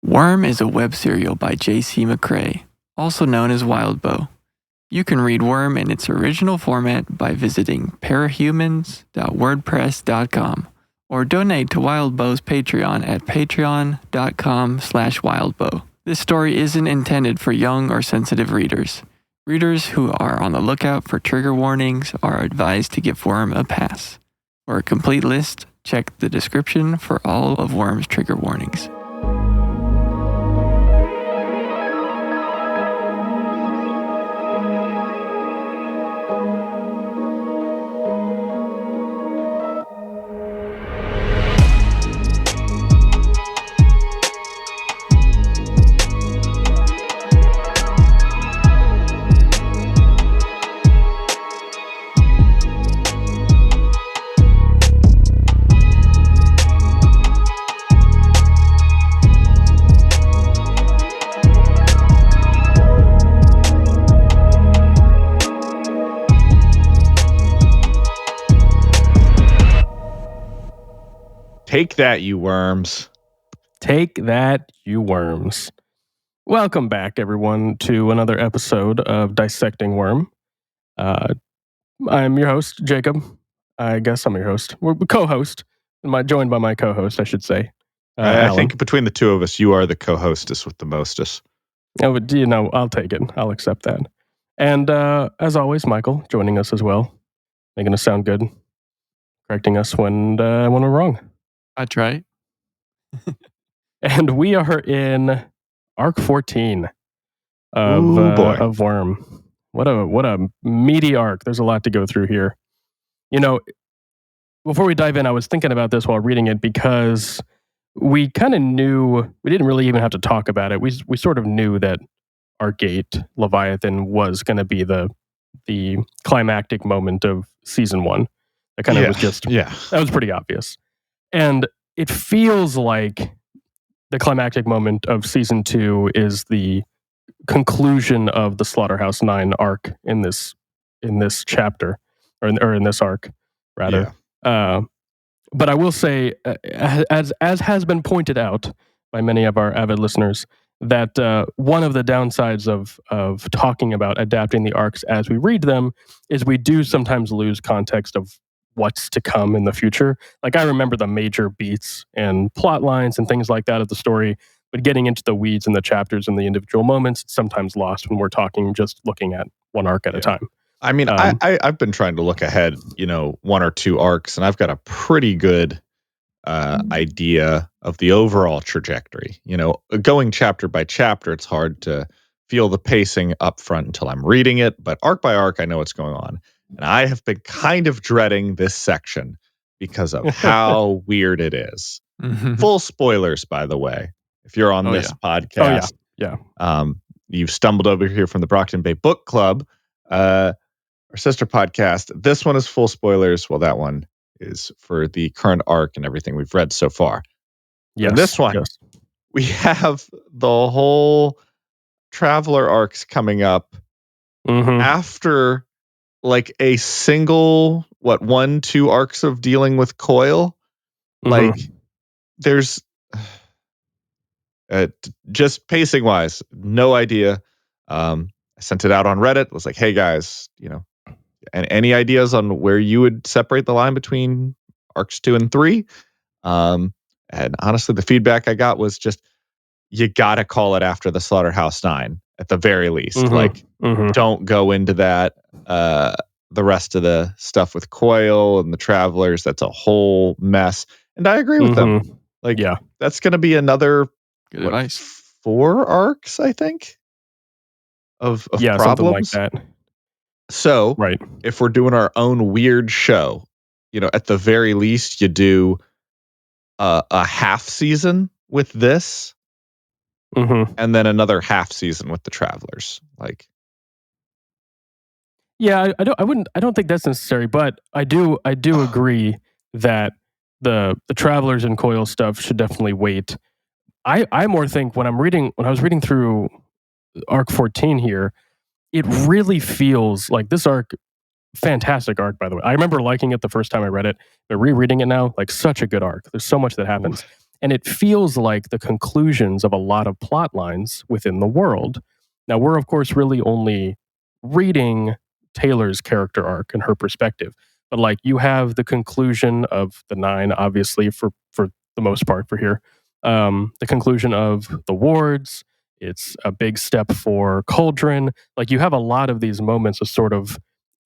Worm is a web serial by J.C. McCrae, also known as Wildbow. You can read Worm in its original format by visiting parahumans.wordpress.com or donate to Wildbow's Patreon at patreon.com/wildbow. This story isn't intended for young or sensitive readers. Readers who are on the lookout for trigger warnings are advised to give Worm a pass. For a complete list, check the description for all of Worm's trigger warnings. Take that, you worms. Take that, you worms. Welcome back, everyone, to another episode of Dissecting Worm. I'm your host, Jacob. I guess I'm your host. We're co-host. Joined by my co-host, I should say. I Allan. think between the two of us, you are the co-hostess with the mostest. Oh, but, I'll take it. I'll accept that. And as always, Michael joining us as well, making us sound good, correcting us when we're wrong. That's right. And we are in Arc 14 of Worm. What a meaty arc. There's a lot to go through here. Before we dive in, I was thinking about this while reading it because we kind of knew, we didn't really even have to talk about it. We sort of knew that Arc 8, Leviathan, was going to be the climactic moment of Season 1. That kind of was just, that was pretty obvious. And it feels like the climactic moment of Season 2 is the conclusion of the Slaughterhouse 9 arc in this chapter, or in this arc, rather. Yeah. But I will say, as has been pointed out by many of our avid listeners, that one of the downsides of talking about adapting the arcs as we read them is we do sometimes lose context of what's to come in the future. Like, I remember the major beats and plot lines and things like that of the story, but getting into the weeds and the chapters and the individual moments, it's sometimes lost when we're talking just looking at one arc at a time. I mean, I've been trying to look ahead, one or two arcs, and I've got a pretty good idea of the overall trajectory. Going chapter by chapter, it's hard to feel the pacing up front until I'm reading it, but arc by arc, I know what's going on. And I have been kind of dreading this section because of how weird it is. Mm-hmm. Full spoilers, by the way. If you're on this podcast, you've stumbled over here from the Brockton Bay Book Club, our sister podcast. This one is full spoilers. Well, that one is for the current arc and everything we've read so far. Yes. And this one, we have the whole Traveler arcs coming up after like a single, 1-2 arcs of dealing with Coil. Like, there's just pacing wise, no idea. I sent it out on Reddit. Was like, hey guys, and any ideas on where you would separate the line between arcs 2 and 3? And honestly, the feedback I got was just, you gotta call it after the Slaughterhouse 9 at the very least. Don't go into that. The rest of the stuff with Coil and the Travelers, that's a whole mess. And I agree with them. That's going to be another good advice. 4 arcs, I think, of problems. Something like that. So, if we're doing our own weird show, at the very least, you do a half season with this, and then another half season with the Travelers. I don't think that's necessary, but I do agree that the Travelers and Coil stuff should definitely wait. I more think when I was reading through Arc 14 here, it really feels like this arc, fantastic arc, by the way. I remember liking it the first time I read it, but rereading it now, like, such a good arc. There's so much that happens. and it feels like the conclusions of a lot of plot lines within the world. Now, we're of course really only reading Taylor's character arc and her perspective, but like you have the conclusion of the 9, obviously for the most part for here, the conclusion of the wards. It's a big step for Cauldron. Like you have a lot of these moments of sort of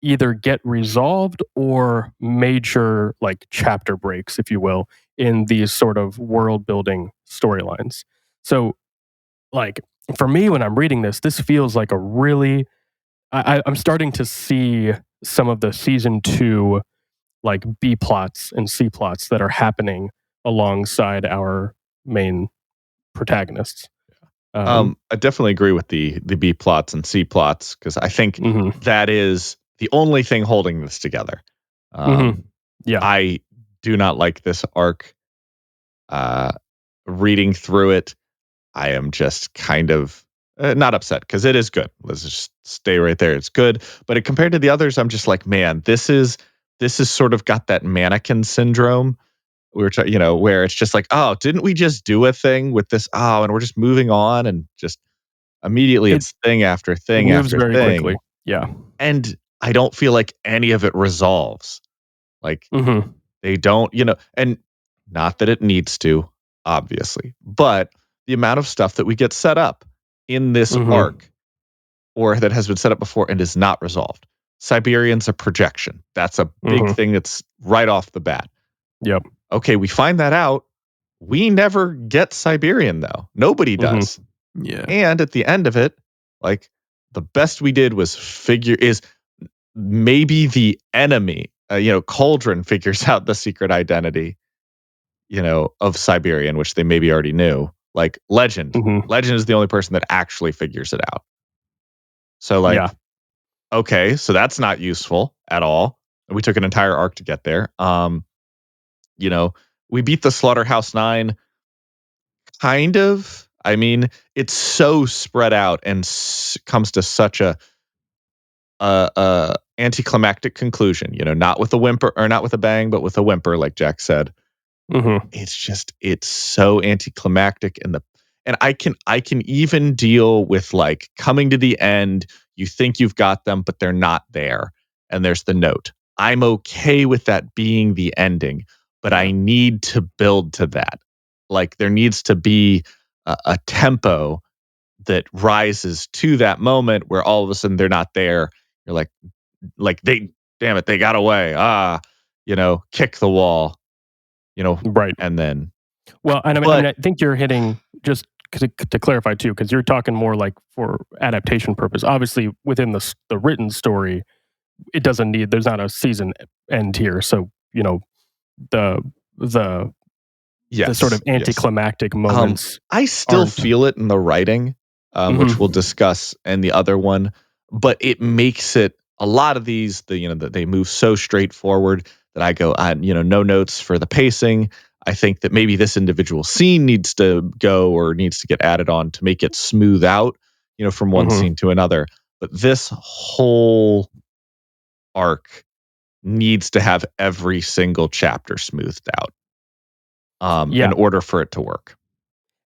either get resolved or major like chapter breaks, if you will, in these sort of world building storylines. So like for me, when I'm reading this feels like a really, I'm starting to see some of the season 2 like B plots and C plots that are happening alongside our main protagonists. I definitely agree with the B plots and C plots because I think that is the only thing holding this together. Yeah, I do not like this arc. Reading through it, I am just kind of not upset because it is good. Let's just stay right there. It's good, but compared to the others, I'm just like, man, this is sort of got that mannequin syndrome. Where it's just like, oh, didn't we just do a thing with this? Oh, and we're just moving on, and just immediately it's thing after thing moves after very thing. quickly. Yeah, and I don't feel like any of it resolves. Like they don't, and not that it needs to, obviously, but the amount of stuff that we get set up in this arc, or that has been set up before and is not resolved. Siberian's a projection. That's a big thing that's right off the bat. Yep. Okay, we find that out. We never get Siberian, though. Nobody does. Yeah. And at the end of it, like, the best we did was is maybe the enemy, Cauldron figures out the secret identity, of Siberian, which they maybe already knew. Like, Legend. Legend is the only person that actually figures it out. So, like, okay, so that's not useful at all. We took an entire arc to get there. We beat the Slaughterhouse 9, kind of. I mean, it's so spread out and comes to such a anticlimactic conclusion. Not with a whimper, or not with a bang, but with a whimper, like Jack said. It's so anticlimactic, and I can even deal with like coming to the end. You think you've got them, but they're not there, and there's the note. I'm okay with that being the ending, but I need to build to that. Like, there needs to be a tempo that rises to that moment where all of a sudden they're not there. You're like they got away. Kick the wall. Right. And then, well, and I think you're hitting, just to clarify too, because you're talking more like for adaptation purpose. Obviously, within the written story, it doesn't need. There's not a season end here, so the sort of anticlimactic moments. I still feel it in the writing, which we'll discuss in the other one, but it makes it a lot of these. That they move so straightforward that I go, no notes for the pacing. I think that maybe this individual scene needs to go or needs to get added on to make it smooth out, from one scene to another. But this whole arc needs to have every single chapter smoothed out in order for it to work.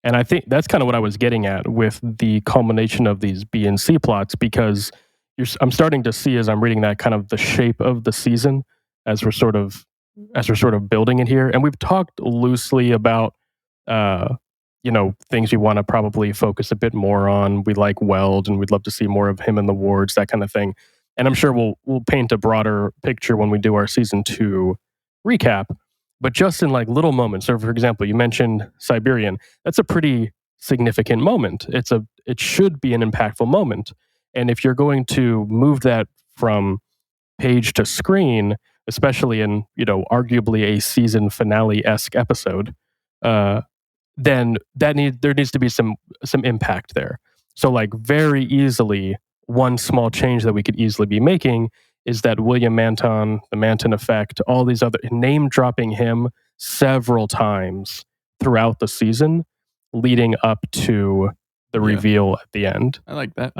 And I think that's kind of what I was getting at with the culmination of these B and C plots, because I'm starting to see, as I'm reading that, kind of the shape of the season as we're sort of building it here. And we've talked loosely about things we want to probably focus a bit more on. We like Weld, and we'd love to see more of him in the wards, that kind of thing. And I'm sure we'll paint a broader picture when we do our season 2 recap. But just in like little moments. So, for example, you mentioned Siberian. That's a pretty significant moment. It should be an impactful moment. And if you're going to move that from page to screen, especially in arguably a season finale-esque episode, then there needs to be some impact there. So, like, very easily, one small change that we could easily be making is that William Manton, the Manton effect, all these other name dropping him several times throughout the season, leading up to the reveal at the end. I like that.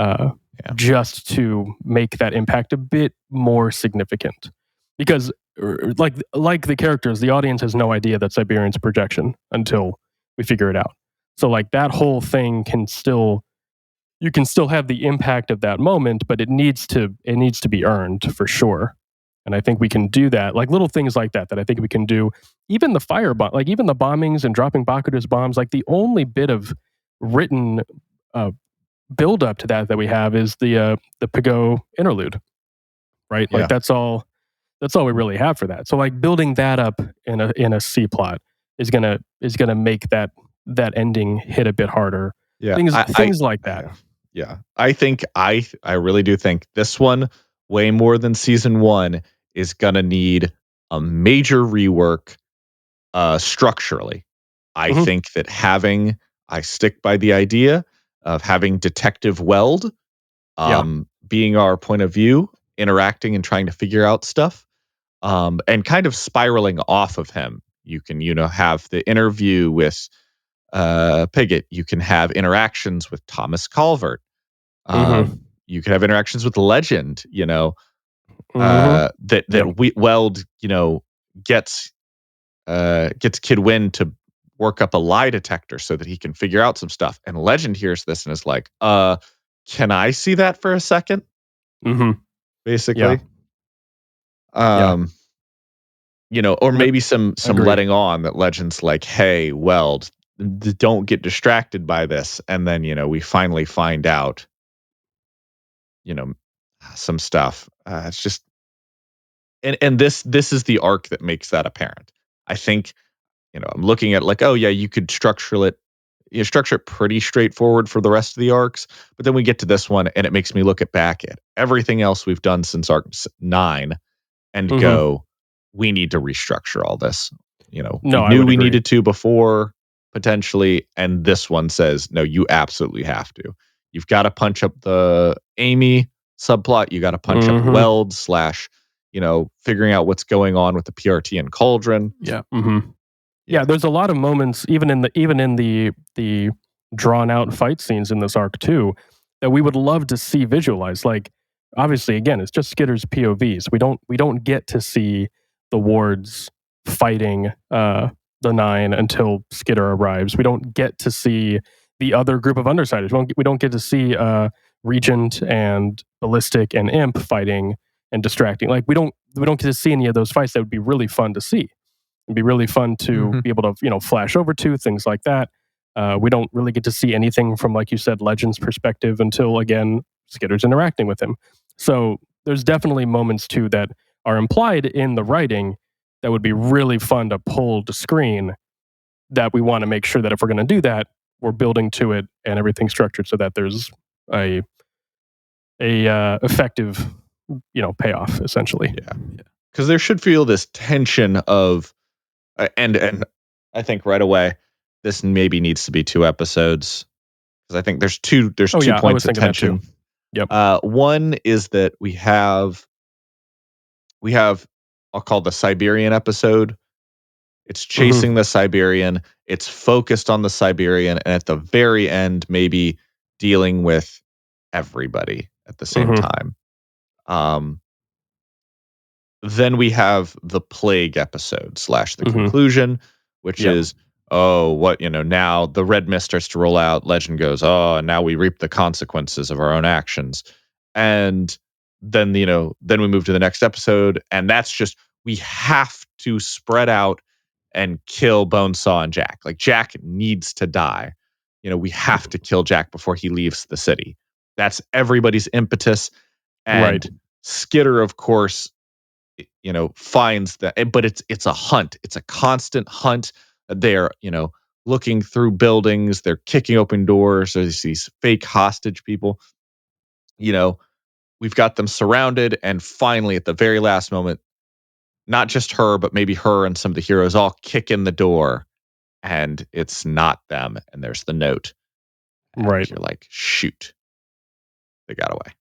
Just to make that impact a bit more significant, because like the characters, the audience has no idea that Siberian's a projection until we figure it out. So like that whole thing you can still have the impact of that moment, but it needs to be earned for sure. And I think we can do that, like little things like that I think we can do. Even the firebomb, like even the bombings and dropping Bakuda's bombs, like the only bit of written build up to that we have is the Pago interlude, right? Yeah. Like that's all we really have for that. So like building that up in a C plot is gonna make that ending hit a bit harder. Yeah, Things like that. Yeah, I think I really do think this one, way more than season 1, is gonna need a major rework structurally. I think that I stick by the idea of having Detective Weld being our point of view, interacting and trying to figure out stuff, and kind of spiraling off of him. You can, have the interview with Pigott. You can have interactions with Thomas Calvert. You can have interactions with Legend. Weld, gets Kid Win to work up a lie detector so that he can figure out some stuff. And Legend hears this and is like, can I see that for a second? Basically. Or maybe some letting on that Legend's like, hey, Weld, don't get distracted by this. And then, we finally find out, some stuff. It's just, and this is the arc that makes that apparent. I think, I'm looking at like, oh yeah, you could structure it pretty straightforward for the rest of the arcs, but then we get to this one and it makes me look back at everything else we've done since arc 9 and go, we need to restructure all this. We knew we needed to before potentially, and this one says, no, you absolutely have to. You've got to punch up the Amy subplot. You got to punch up Weld / figuring out what's going on with the PRT and Cauldron. Yeah. Yeah, there's a lot of moments, even in the drawn out fight scenes in this arc too, that we would love to see visualized. Like, obviously, again, it's just Skitter's POVs. We don't get to see the wards fighting the 9 until Skitter arrives. We don't get to see the other group of Undersiders. We don't get to see Regent and Ballistic and Imp fighting and distracting. Like we don't get to see any of those fights that would be really fun to see. It'd be really fun to be able to flash over to things like that. We don't really get to see anything from, like you said, Legend's perspective until again Skitter's interacting with him. So there's definitely moments too that are implied in the writing that would be really fun to pull to screen. That we want to make sure that if we're going to do that, we're building to it and everything's structured so that there's a effective payoff essentially. Yeah, because there should feel this tension of. And I think right away, this maybe needs to be 2 episodes because I think there's two points of tension. Yep. One is that we have I'll call the Siberian episode. It's chasing the Siberian. It's focused on the Siberian, and at the very end, maybe dealing with everybody at the same time. Then we have the plague episode / the conclusion, which is, now the red mist starts to roll out. Legend goes, and now we reap the consequences of our own actions. And then, then we move to the next episode. And that's just, we have to spread out and kill Bonesaw and Jack. Like Jack needs to die. We have to kill Jack before he leaves the city. That's everybody's impetus. And Skitter, of course, finds that, but it's a hunt. It's a constant hunt. They're, looking through buildings. They're kicking open doors. There's these fake hostage people. We've got them surrounded. And finally, at the very last moment, not just her, but maybe her and some of the heroes all kick in the door and it's not them. And there's the note. And you're like, shoot, they got away.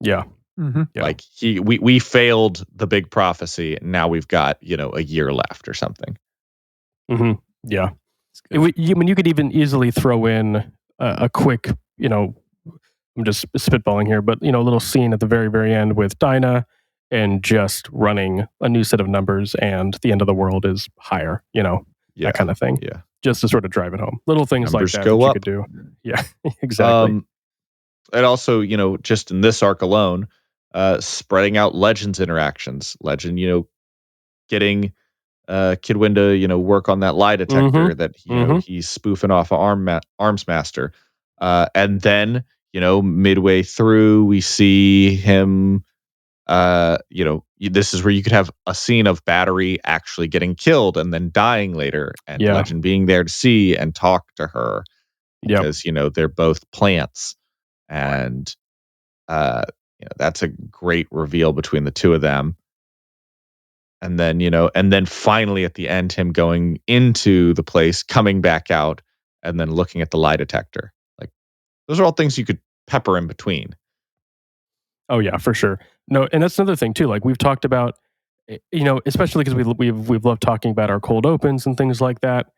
Yeah. Yeah. Like we failed the big prophecy. And now we've got, a year left or something. Yeah. You could even easily throw in a quick, I'm just spitballing here, but, a little scene at the very, very end with Dinah and just running a new set of numbers and the end of the world is higher, that kind of thing. Yeah. just to sort of drive it home. Little things Numbers like that go you up. could do. Yeah, exactly. And also, just in this arc alone, spreading out Legend's interactions. Legend, getting Kidwin to, work on that lie detector that, he's spoofing off of Arms Master. And then, midway through, we see him, this is where you could have a scene of Battery actually getting killed and then dying later, and Legend being there to see and talk to her because, they're both plants. And, that's a great reveal between the two of them. And then, finally at the end, him going into the place, coming back out, and then looking at the lie detector. Like, those are all things you could pepper in between. Oh yeah, for sure. No, and that's another thing too. Like we've talked about, especially because we've loved talking about our cold opens and things like that.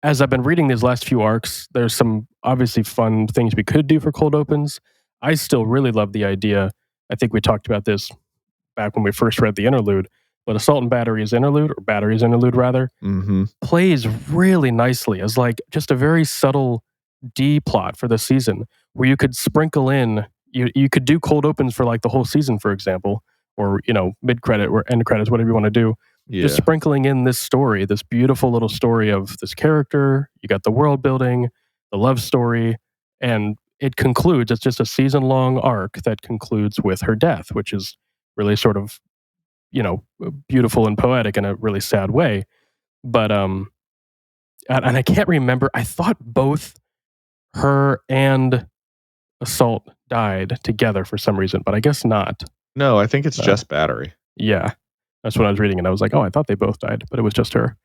As I've been reading these last few arcs, there's some obviously fun things we could do for cold opens. I still really love the idea. I think we talked about this back when we first read the interlude, but Assault and Battery's interlude, or Battery's interlude rather, plays really nicely as like just a very subtle D plot for the season where you could sprinkle in, you could do cold opens for like the whole season, for example, or, mid credit or end credits, whatever you want to do. Yeah. Just sprinkling in this story, this beautiful little story of this character. You got the world building, the love story, and it concludes. It's just a season-long arc that concludes with her death, which is really sort of, beautiful and poetic in a really sad way. But and I can't remember. I thought both her and Assault died together for some reason, but I guess not. No, I think it's just Battery. Yeah. That's what I was reading, and I was like, oh, I thought they both died, but it was just her.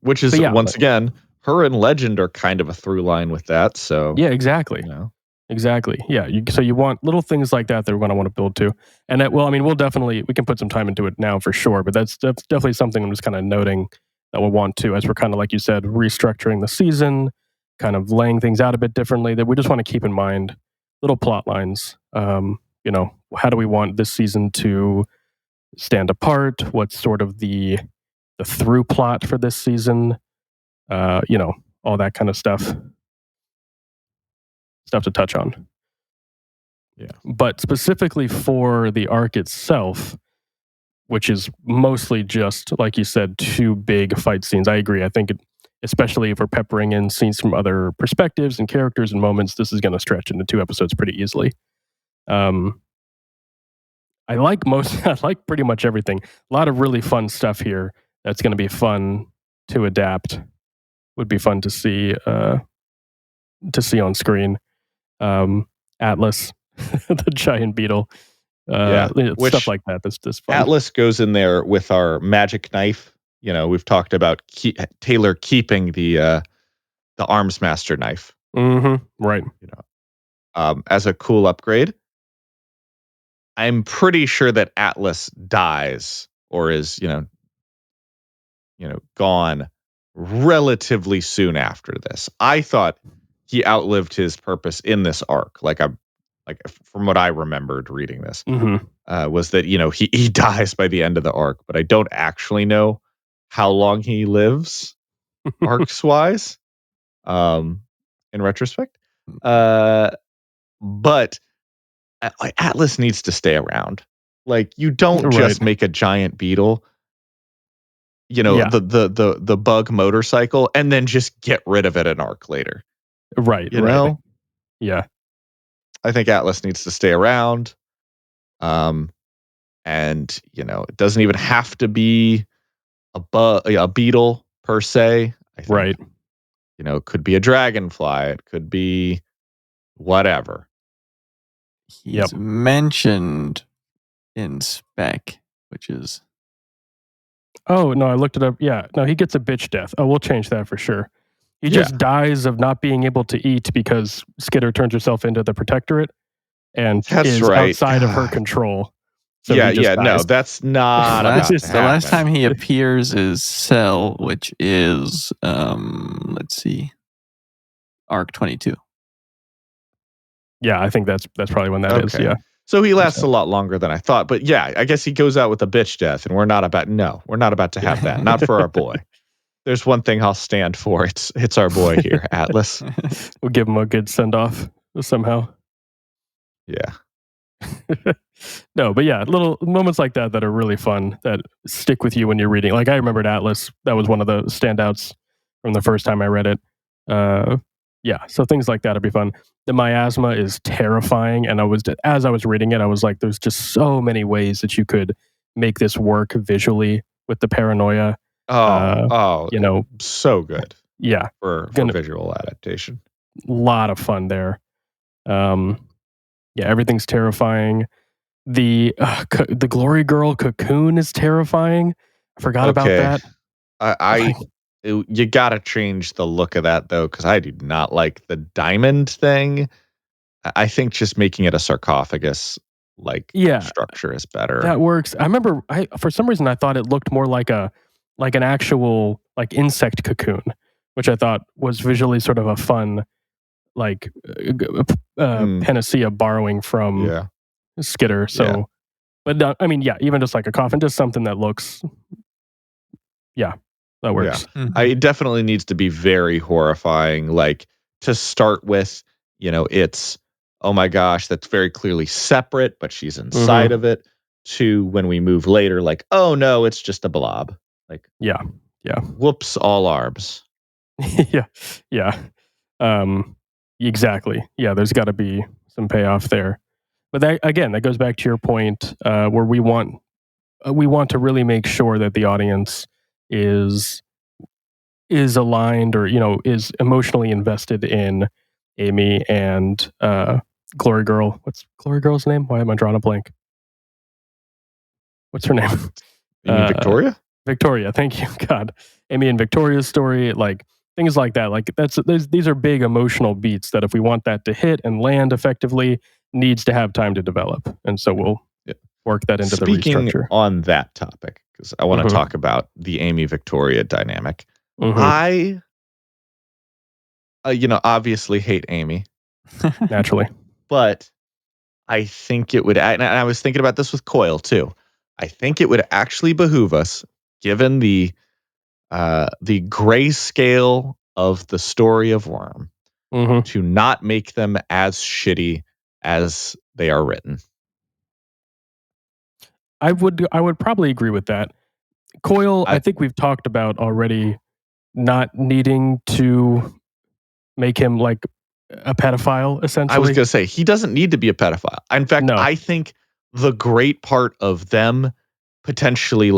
Which is, once again, her and Legend are kind of a through line with that. So yeah, exactly. Exactly. Yeah. So you want little things like that we're going to want to build to. And we can put some time into it now for sure, but that's definitely something I'm just kind of noting that we'll want to, as we're kind of, like you said, restructuring the season, kind of laying things out a bit differently, that we just want to keep in mind little plot lines. How do we want this season to stand apart? What's sort of the through plot for this season? All that kind of stuff to touch on. Yeah. But specifically for the arc itself, which is mostly just, like you said, two big fight scenes. I agree. I think especially if we're peppering in scenes from other perspectives and characters and moments, this is going to stretch into 2 episodes pretty easily. I like pretty much everything. A lot of really fun stuff here that's going to be fun to adapt. Would be fun to see on screen. Atlas, the giant beetle, stuff like that. That's just fun. Atlas goes in there with our magic knife. We've talked about Taylor keeping the Arms Master knife. Right. As a cool upgrade. I'm pretty sure that Atlas dies or is, gone relatively soon after this. I thought he outlived his purpose in this arc. Like from what I remembered reading this, was that, he dies by the end of the arc, but I don't actually know how long he lives arcs wise, in retrospect. But Atlas needs to stay around. Like, you don't just make a giant beetle, the bug motorcycle, and then just get rid of it an arc later. Right. Yeah. I think Atlas needs to stay around. And, it doesn't even have to be a beetle per se. I think, right. It could be a dragonfly. It could be whatever. He's mentioned in spec, which is... Oh, no, I looked it up. Yeah, no, he gets a bitch death. Oh, we'll change that for sure. He just dies of not being able to eat because Skitter turns herself into the Protectorate and is outside of her control. So no, that's not the last time he appears is Cell, which is, let's see, Arc 22. Yeah, I think that's probably when that is. Yeah. So he lasts a lot longer than I thought, but yeah, I guess he goes out with a bitch death, and we're not about to have that. Not for our boy. there's one thing I'll stand for. It's our boy here, Atlas. We'll give him a good send-off somehow. Yeah. No, but yeah, little moments like that are really fun, that stick with you when you're reading. Like I remembered Atlas. That was one of the standouts from the first time I read it. Yeah, so things like that would be fun. The miasma is terrifying, and as I was reading it, I was like, there's just so many ways that you could make this work visually with the paranoia. You know, so good. Yeah, for visual adaptation. A lot of fun there. Yeah, everything's terrifying. The Glory Girl cocoon is terrifying. I forgot about that. You gotta change the look of that though, because I do not like the diamond thing. I think just making it a sarcophagus structure is better. That works. I remember for some reason I thought it looked more like an actual insect cocoon, which I thought was visually sort of a fun panacea borrowing from Skitter. So, but I mean, even just like a coffin, just something that looks, that works. Yeah. It definitely needs to be very horrifying. Like to start with, it's, oh my gosh, that's very clearly separate, but she's inside of it. To when we move later, like, oh no, it's just a blob. Like, yeah. Whoops, all arbs. Yeah. Exactly. Yeah, there's got to be some payoff there. But that goes back to your point, where we want to really make sure that the audience is aligned, or is emotionally invested in Amy and Glory Girl. What's Glory Girl's name? Why am I drawing a blank? What's her name? You mean Victoria? Victoria, thank you. God, Amy and Victoria's story, things like that. Like these are big emotional beats that if we want that to hit and land effectively, needs to have time to develop. And so we'll work that into the restructure. Speaking on that topic, because I want to talk about the Amy Victoria dynamic. I, obviously hate Amy. Naturally. But I think it would, and I was thinking about this with Coil too. I think it would actually behoove us, given the grayscale of the story of Worm, to not make them as shitty as they are written. I would probably agree with that. Coil, I think we've talked about already not needing to make him like a pedophile, essentially. I was going to say, he doesn't need to be a pedophile. In fact, I think the great part of them potentially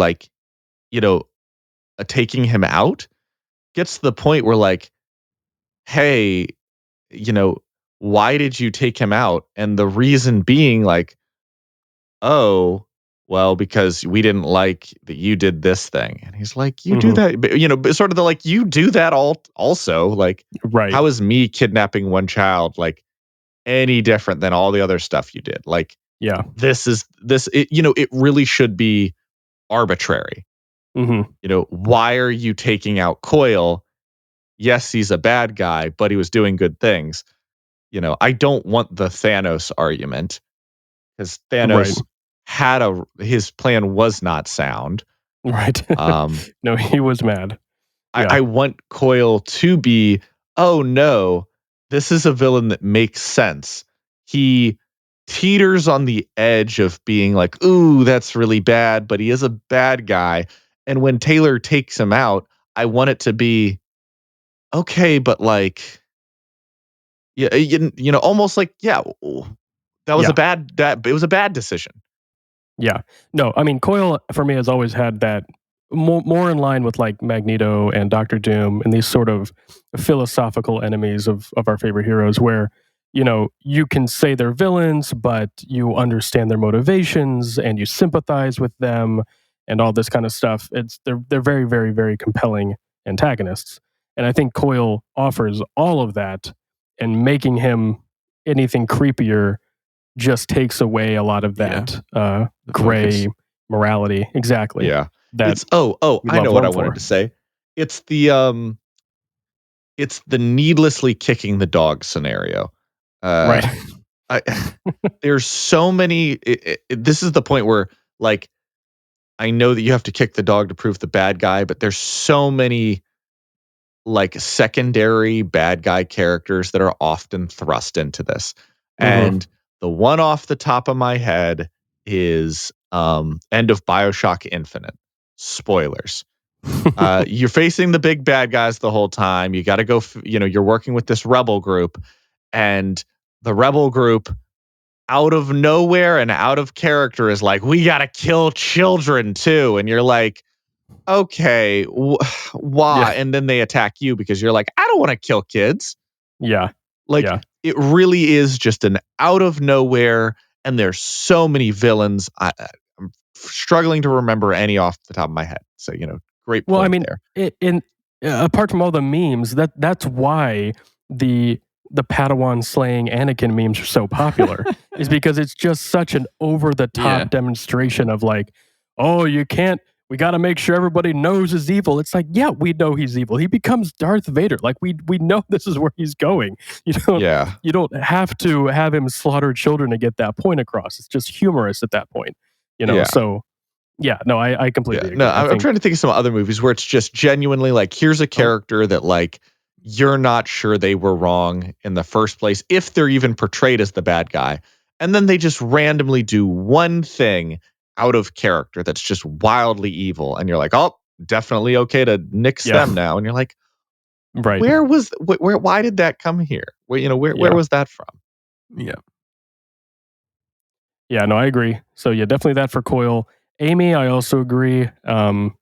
taking him out gets to the point where like, hey, why did you take him out? And the reason being like, oh, well, because we didn't like that you did this thing. And he's like, you do that, but, sort of you do that also. Like, right. How is me kidnapping one child like any different than all the other stuff you did? Like, it really should be arbitrary. Why are you taking out Coil? Yes, he's a bad guy, but he was doing good things. I don't want the Thanos argument, because Thanos his plan was not sound. Right. No, he was mad. I want Coil to be, oh no, this is a villain that makes sense. He teeters on the edge of being like, ooh, that's really bad, but he is a bad guy. And when Taylor takes him out, I want it to be, okay, but like, almost like, that was it was a bad decision. Yeah. No, I mean, Coil for me has always had that more in line with like Magneto and Doctor Doom and these sort of philosophical enemies of our favorite heroes, where, you can say they're villains, but you understand their motivations and you sympathize with them and all this kind of stuff. They're very, very, very compelling antagonists. And I think Coil offers all of that, and making him anything creepier just takes away a lot of that gray morality. Exactly. Yeah. That's I know what I wanted to say. It's the needlessly kicking the dog scenario. Right. There's so many. This is the point where, like, I know that you have to kick the dog to prove the bad guy, but there's so many like secondary bad guy characters that are often thrust into this. And the one off the top of my head is end of BioShock Infinite. Spoilers. You're facing the big bad guys the whole time. You got to go, you're working with this rebel group, and the rebel group out of nowhere and out of character is like, we got to kill children too. And you're like, okay, why? Yeah. And then they attack you because you're like, I don't want to kill kids. Yeah. Like, Yeah. it really is just an out of nowhere. And there's so many villains. I'm struggling to remember any off the top of my head. So, great point. Well, I mean, there. Apart from all the memes, that's why the Padawan slaying Anakin memes are so popular, is because it's just such an over the top demonstration of like, oh, we got to make sure everybody knows he's evil. It's like, yeah, we know he's evil. He becomes Darth Vader. Like we know this is where he's going. You don't have to have him slaughter children to get that point across. It's just humorous at that point. So yeah, no, I completely agree. No, I'm trying to think of some other movies where it's just genuinely like, here's a character that like you're not sure they were wrong in the first place, if they're even portrayed as the bad guy. And then they just randomly do one thing out of character that's just wildly evil. And you're like, oh, definitely okay to nix them now. And you're like, right. Why did that come here? Where was that from? Yeah. Yeah, no, I agree. So yeah, definitely that for Coil. Amy, I also agree. And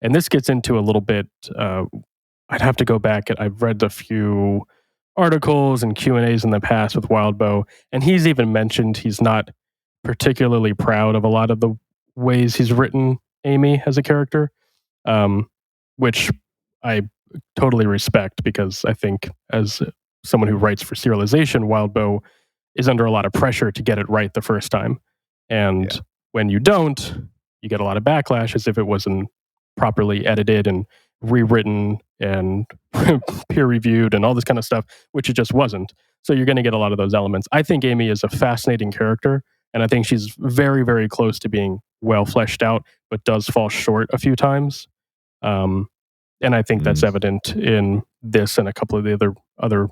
this gets into a little bit, I'd have to go back. I've read a few articles and Q&As in the past with Wildbow, and he's even mentioned he's not particularly proud of a lot of the ways he's written Amy as a character, which I totally respect, because I think as someone who writes for serialization, Wildbow is under a lot of pressure to get it right the first time. And when you don't, you get a lot of backlash as if it wasn't properly edited and rewritten and peer-reviewed and all this kind of stuff, which it just wasn't. So you're going to get a lot of those elements. I think Amy is a fascinating character, and I think she's very, very close to being well fleshed out, but does fall short a few times. And I think that's evident in this and a couple of the other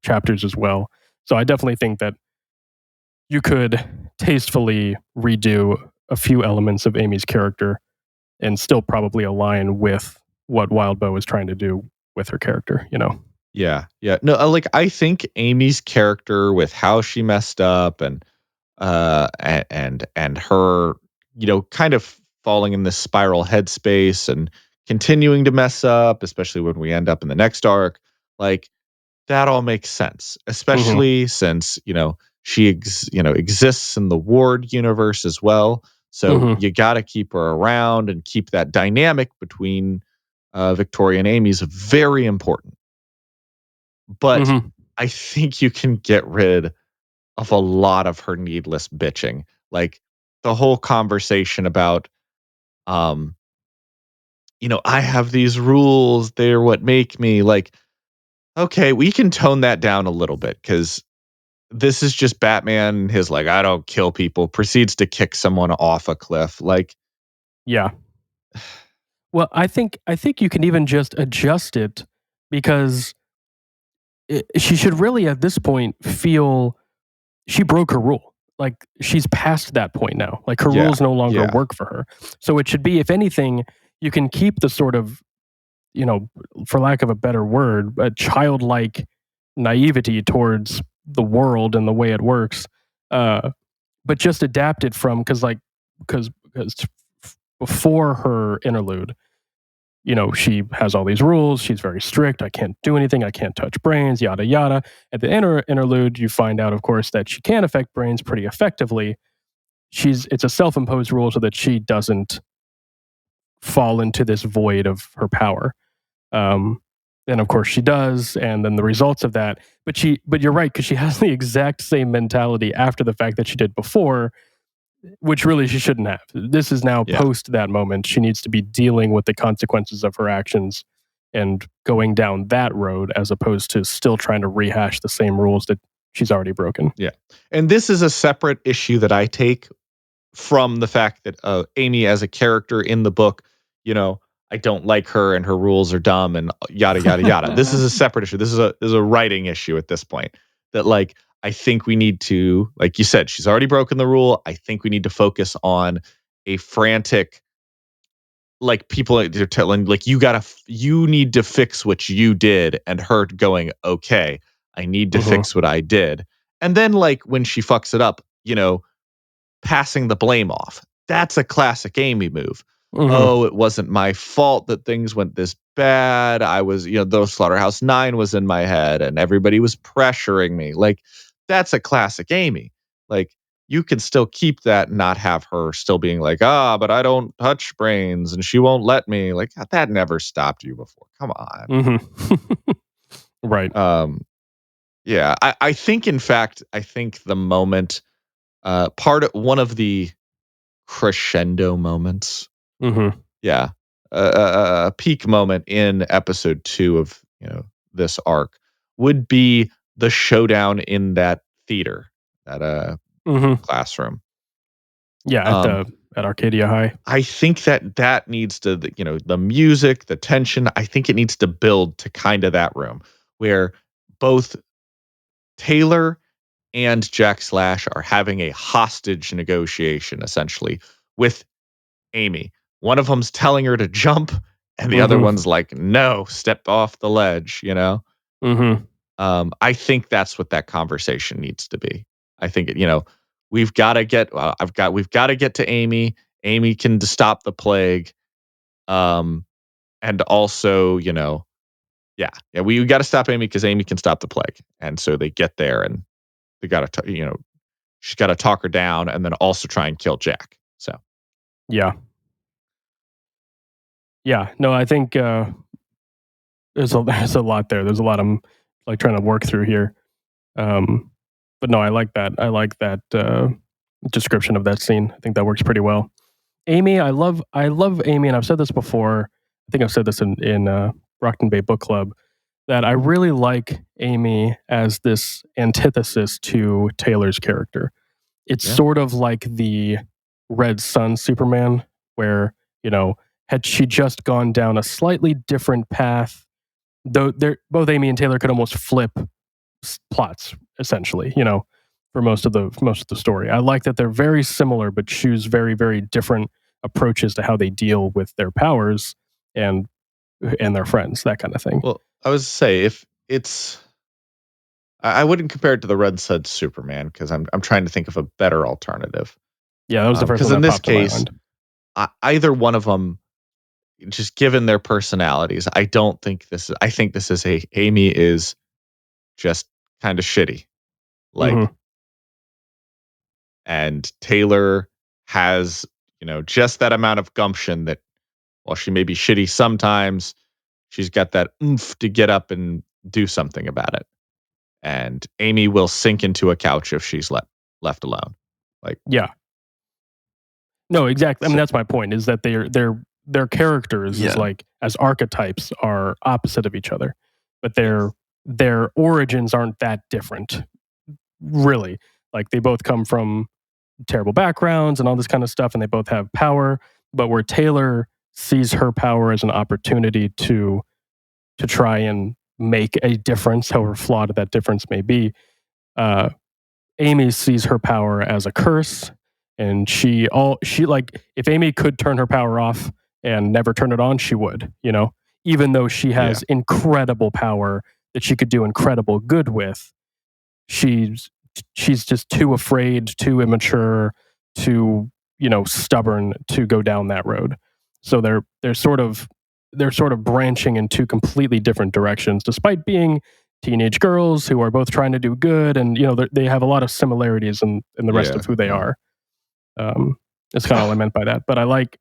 chapters as well. So I definitely think that you could tastefully redo a few elements of Amy's character and still probably align with what Wildbow is trying to do with her character, Yeah. No, like I think Amy's character, with how she messed up and her, kind of falling in this spiral headspace and continuing to mess up, especially when we end up in the next arc, like that all makes sense, especially since, she exists in the Ward universe as well. So you got to keep her around and keep that dynamic between Victoria and Amy is very important. But I think you can get rid of a lot of her needless bitching. Like the whole conversation about, I have these rules. They're what make me like, okay, we can tone that down a little bit, because this is just Batman and his like, I don't kill people, proceeds to kick someone off a cliff. Like, yeah. Well, I think you can even just adjust it, because she should really at this point feel she broke her rule. Like she's past that point now. Like her rules no longer work for her. So it should be, if anything, you can keep the sort of, for lack of a better word, a childlike naivety towards the world and the way it works, but just adapt it from, because before her interlude, she has all these rules. She's very strict. I can't do anything. I can't touch brains, yada, yada. At the interlude, you find out, of course, that she can affect brains pretty effectively. It's a self-imposed rule so that she doesn't fall into this void of her power. And of course she does. And then the results of that, but you're right, because she has the exact same mentality after the fact that she did before, which really she shouldn't have. This is now post that moment. She needs to be dealing with the consequences of her actions and going down that road, as opposed to still trying to rehash the same rules that she's already broken. Yeah. And this is a separate issue that I take from the fact that Amy as a character in the book, I don't like her and her rules are dumb and yada yada yada. This is a separate issue. This is a writing issue at this point. That like I think we need to, like you said, she's already broken the rule. I think we need to focus on a frantic, like people are telling, like you need to fix what you did, and her going, okay, I need to fix what I did, and then like when she fucks it up, passing the blame off. That's a classic Amy move. Oh, it wasn't my fault that things went this bad. I was, those Slaughterhouse 9 was in my head and everybody was pressuring me. Like, that's a classic Amy. Like, you can still keep that and not have her still being like, but I don't touch brains and she won't let me. Like, that never stopped you before. Come on. Right. Yeah. I think, in fact, the moment, one of the crescendo moments. Yeah. A peak moment in episode 2 of, this arc would be the showdown in that theater, that classroom. Yeah, at Arcadia High. I think that needs to, the music, the tension, I think it needs to build to kind of that room where both Taylor and Jack Slash are having a hostage negotiation, essentially, with Amy. One of them's telling her to jump, and the other one's like, no, step off the ledge, I think that's what that conversation needs to be. I think, we've got to get to Amy. Amy can stop the plague. And also, we got to stop Amy because Amy can stop the plague. And so they get there and they got to, she's got to talk her down and then also try and kill Jack. So, yeah. Yeah, no, I think there's a lot there. There's a lot I'm like trying to work through here. But no, I like that. I like that description of that scene. I think that works pretty well. Amy, I love Amy, and I've said this before. I think I've said this in Brockton Bay Book Club, that I really like Amy as this antithesis to Taylor's character. It's sort of like the Red Sun Superman, where, had she just gone down a slightly different path, though both Amy and Taylor could almost flip plots, essentially, for most of the story. I like that they're very similar, but choose very, very different approaches to how they deal with their powers and their friends, that kind of thing. Well, I was to say, if it's, I wouldn't compare it to the Red Sun Superman because I'm trying to think of a better alternative. Yeah, that was the first one. Because in this case, either one of them, just given their personalities, I think this is Amy is just kind of shitty. Like, and Taylor has, just that amount of gumption that while she may be shitty sometimes, she's got that oomph to get up and do something about it. And Amy will sink into a couch if she's left alone. Like, yeah. No, exactly. I mean, that's my point, is that their characters is like, as archetypes, are opposite of each other, but their origins aren't that different, really. Like, they both come from terrible backgrounds and all this kind of stuff, and they both have power, but where Taylor sees her power as an opportunity to try and make a difference, however flawed that difference may be, Amy sees her power as a curse. And she like, if Amy could turn her power off and never turn it on, she would, even though she has incredible power that she could do incredible good with. She's just too afraid, too immature, too, stubborn to go down that road. So they're sort of branching in two completely different directions, despite being teenage girls who are both trying to do good, and they have a lot of similarities in the rest of who they are. That's kind of all I meant by that. But I like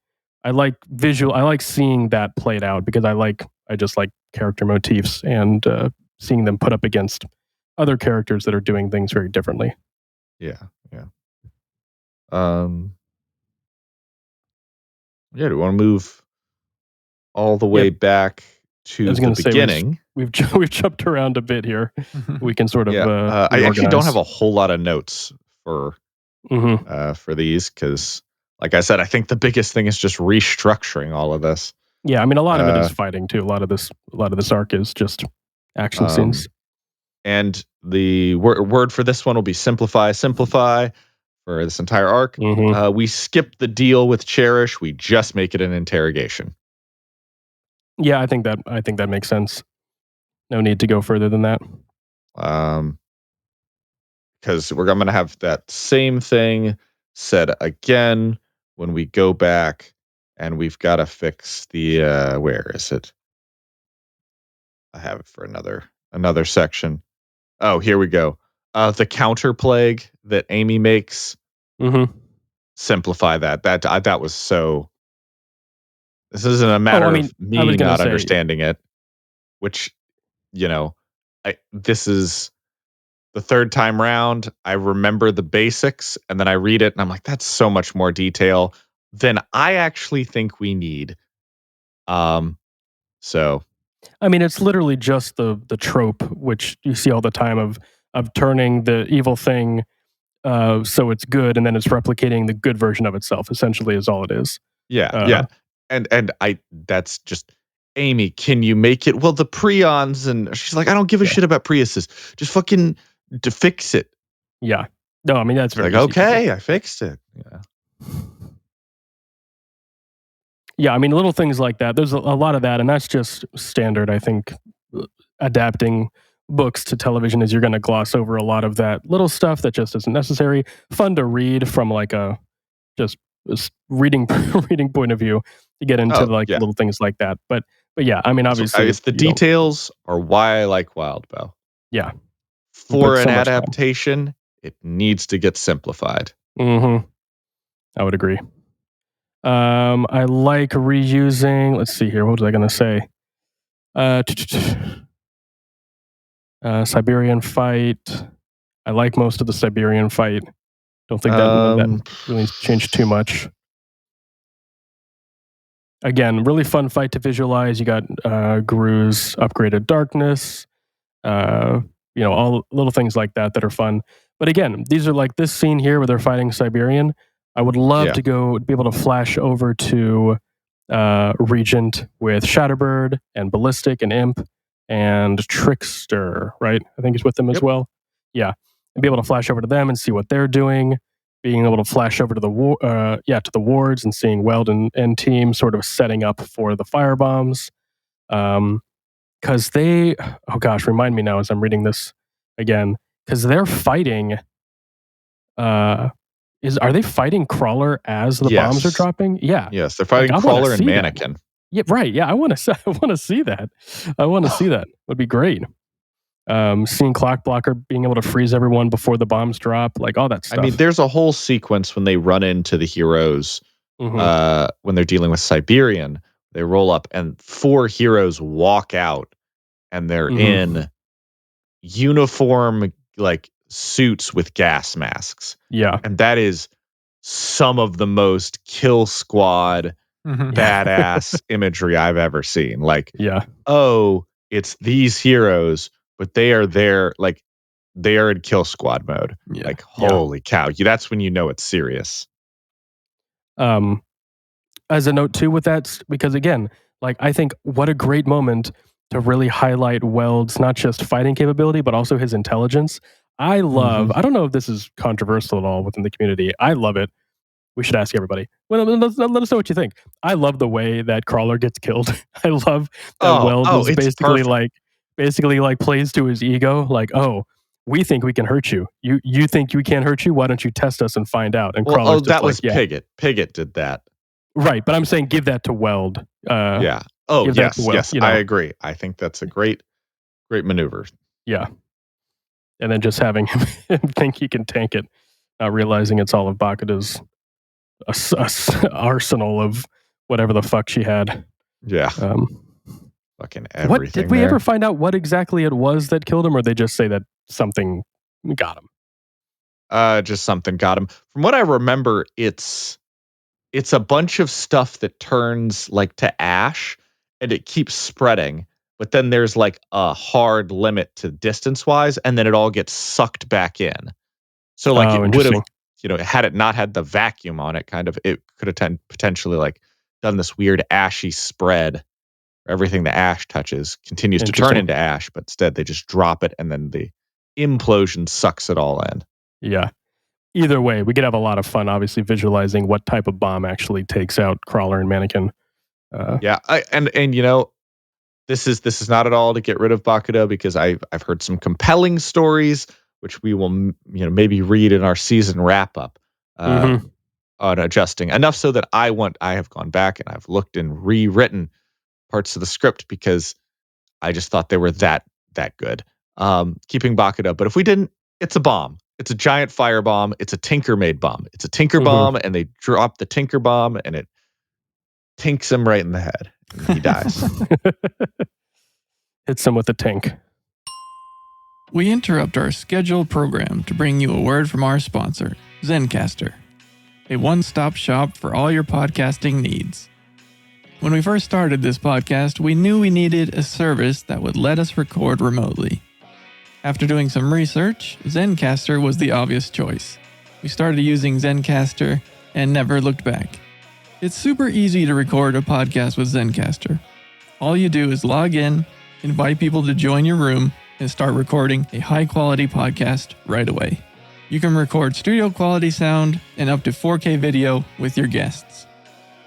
seeing that played out, because I just like character motifs and seeing them put up against other characters that are doing things very differently. Yeah. Do we want to move all the way back to the beginning? We've jumped around a bit here. We can sort of. I actually don't have a whole lot of notes for these, because, like I said, I think the biggest thing is just restructuring all of this. Yeah, I mean, a lot of it is fighting too. A lot of this arc is just action scenes. And the word for this one will be simplify for this entire arc. Mm-hmm. We skip the deal with Cherish. We just make it an interrogation. Yeah, I think that makes sense. No need to go further than that. Because I'm going to have that same thing said again when we go back, and we've got to fix the where is it? I have it for another section. Oh, here we go. The counter plague that Amy makes. Mm-hmm. Simplify that. That was so. This isn't a matter of me not understanding it, which, this is the third time round. I remember the basics, and then I read it, and I'm like, that's so much more detail than I actually think we need. So. I mean, it's literally just the trope, which you see all the time of turning the evil thing so it's good, and then it's replicating the good version of itself, essentially, is all it is. Yeah. And that's just, Amy, can you make it? Well, the Prions, and she's like, I don't give a shit about Priuses. Just fucking to fix it. Yeah. No, I mean, that's very like, okay, I fixed it. Yeah. Yeah, I mean, little things like that. There's a lot of that, and that's just standard, I think. Adapting books to television is you're going to gloss over a lot of that little stuff that just isn't necessary. Fun to read from like a just reading point of view to get into little things like that. But yeah, I mean, obviously, the details are why I like Wildbow. Yeah, for an adaptation, it needs to get simplified. Mm-hmm. I would agree. I like reusing. Let's see here. What was I going to say? Siberian fight. I like most of the Siberian fight. Don't think that really changed too much. Again, really fun fight to visualize. You got Gru's upgraded darkness. All little things like that are fun. But again, these are like this scene here where they're fighting Siberian. I would love to be able to flash over to Regent with Shatterbird and Ballistic and Imp and Trickster, right? I think he's with them as well. Yeah. And be able to flash over to them and see what they're doing. Being able to flash over to the wards and seeing Weld and team sort of setting up for the firebombs. Because they, oh gosh, remind me now as I'm reading this again, because they're fighting, are they fighting Crawler as the bombs are dropping? Yeah. Yes, they're fighting Crawler and Mannequin. Yeah, right. Yeah, I want to see that. I want to see that. Would be great. Seeing Clock Blocker being able to freeze everyone before the bombs drop, like all that stuff. I mean, there's a whole sequence when they run into the heroes when they're dealing with Siberian. They roll up and 4 heroes walk out, and they're in uniform like suits with gas masks. Yeah. And that is some of the most Kill Squad badass imagery I've ever seen. Like, oh, it's these heroes, but they are there, like they are in Kill Squad mode. Yeah. Like, holy cow. That's when you know it's serious. As a note too with that, because again, like I think what a great moment to really highlight Weld's not just fighting capability, but also his intelligence. I love, I don't know if this is controversial at all within the community. I love it. We should ask everybody. Well, let us know what you think. I love the way that Crawler gets killed. I love that Weld is basically like plays to his ego. Like, oh, we think we can hurt you. You think we can't hurt you? Why don't you test us and find out? And Crawler's just that was Pigott. Pigott did that. Right, but I'm saying give that to Weld. Yeah. Oh, yes, Weld, yes. I agree. I think that's a great maneuver. Yeah. And then just having him think he can tank it, not realizing it's all of Bakuta's arsenal of whatever the fuck she had. Yeah. Fucking everything. Did we ever find out what exactly it was that killed him, or they just say that something got him? Just something got him. From what I remember, it's a bunch of stuff that turns like to ash and it keeps spreading, but then there's like a hard limit to distance wise, and then it all gets sucked back in. So like it would have, had it not had the vacuum on it, kind of, it could have potentially like done this weird ashy spread. Everything the ash touches continues to turn into ash, but instead they just drop it and then the implosion sucks it all in. Yeah. Either way, we could have a lot of fun, obviously, visualizing what type of bomb actually takes out Crawler and Mannequin. And this is not at all to get rid of Bakudo, because I've heard some compelling stories, which we will maybe read in our season wrap up on adjusting enough so that I have gone back and I've looked and rewritten parts of the script because I just thought they were that good. Keeping Bakudo, but if we didn't, it's a bomb. It's a giant fire bomb. It's a Tinker made bomb. It's a Tinker bomb, and they drop the Tinker bomb, and it tinks him right in the head, and he dies. Hits him with a tink. We interrupt our scheduled program to bring you a word from our sponsor, Zencastr, a one-stop shop for all your podcasting needs. When we first started this podcast, we knew we needed a service that would let us record remotely. After doing some research, Zencastr was the obvious choice. We started using Zencastr and never looked back. It's super easy to record a podcast with Zencastr. All you do is log in, invite people to join your room, and start recording a high-quality podcast right away. You can record studio-quality sound and up to 4K video with your guests.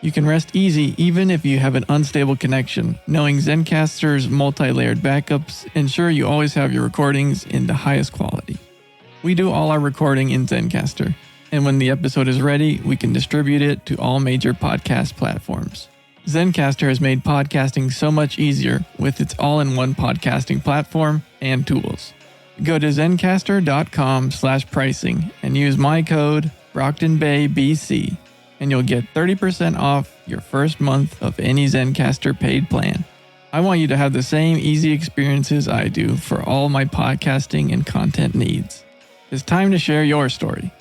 You can rest easy even if you have an unstable connection, knowing Zencastr's multi-layered backups ensure you always have your recordings in the highest quality. We do all our recording in Zencastr, and when the episode is ready, we can distribute it to all major podcast platforms. Zencastr has made podcasting so much easier with its all-in-one podcasting platform and tools. Go to zencastr.com/pricing and use my code Brocktonbaybc, and you'll get 30% off your first month of any Zencastr paid plan. I want you to have the same easy experiences I do for all my podcasting and content needs. It's time to share your story.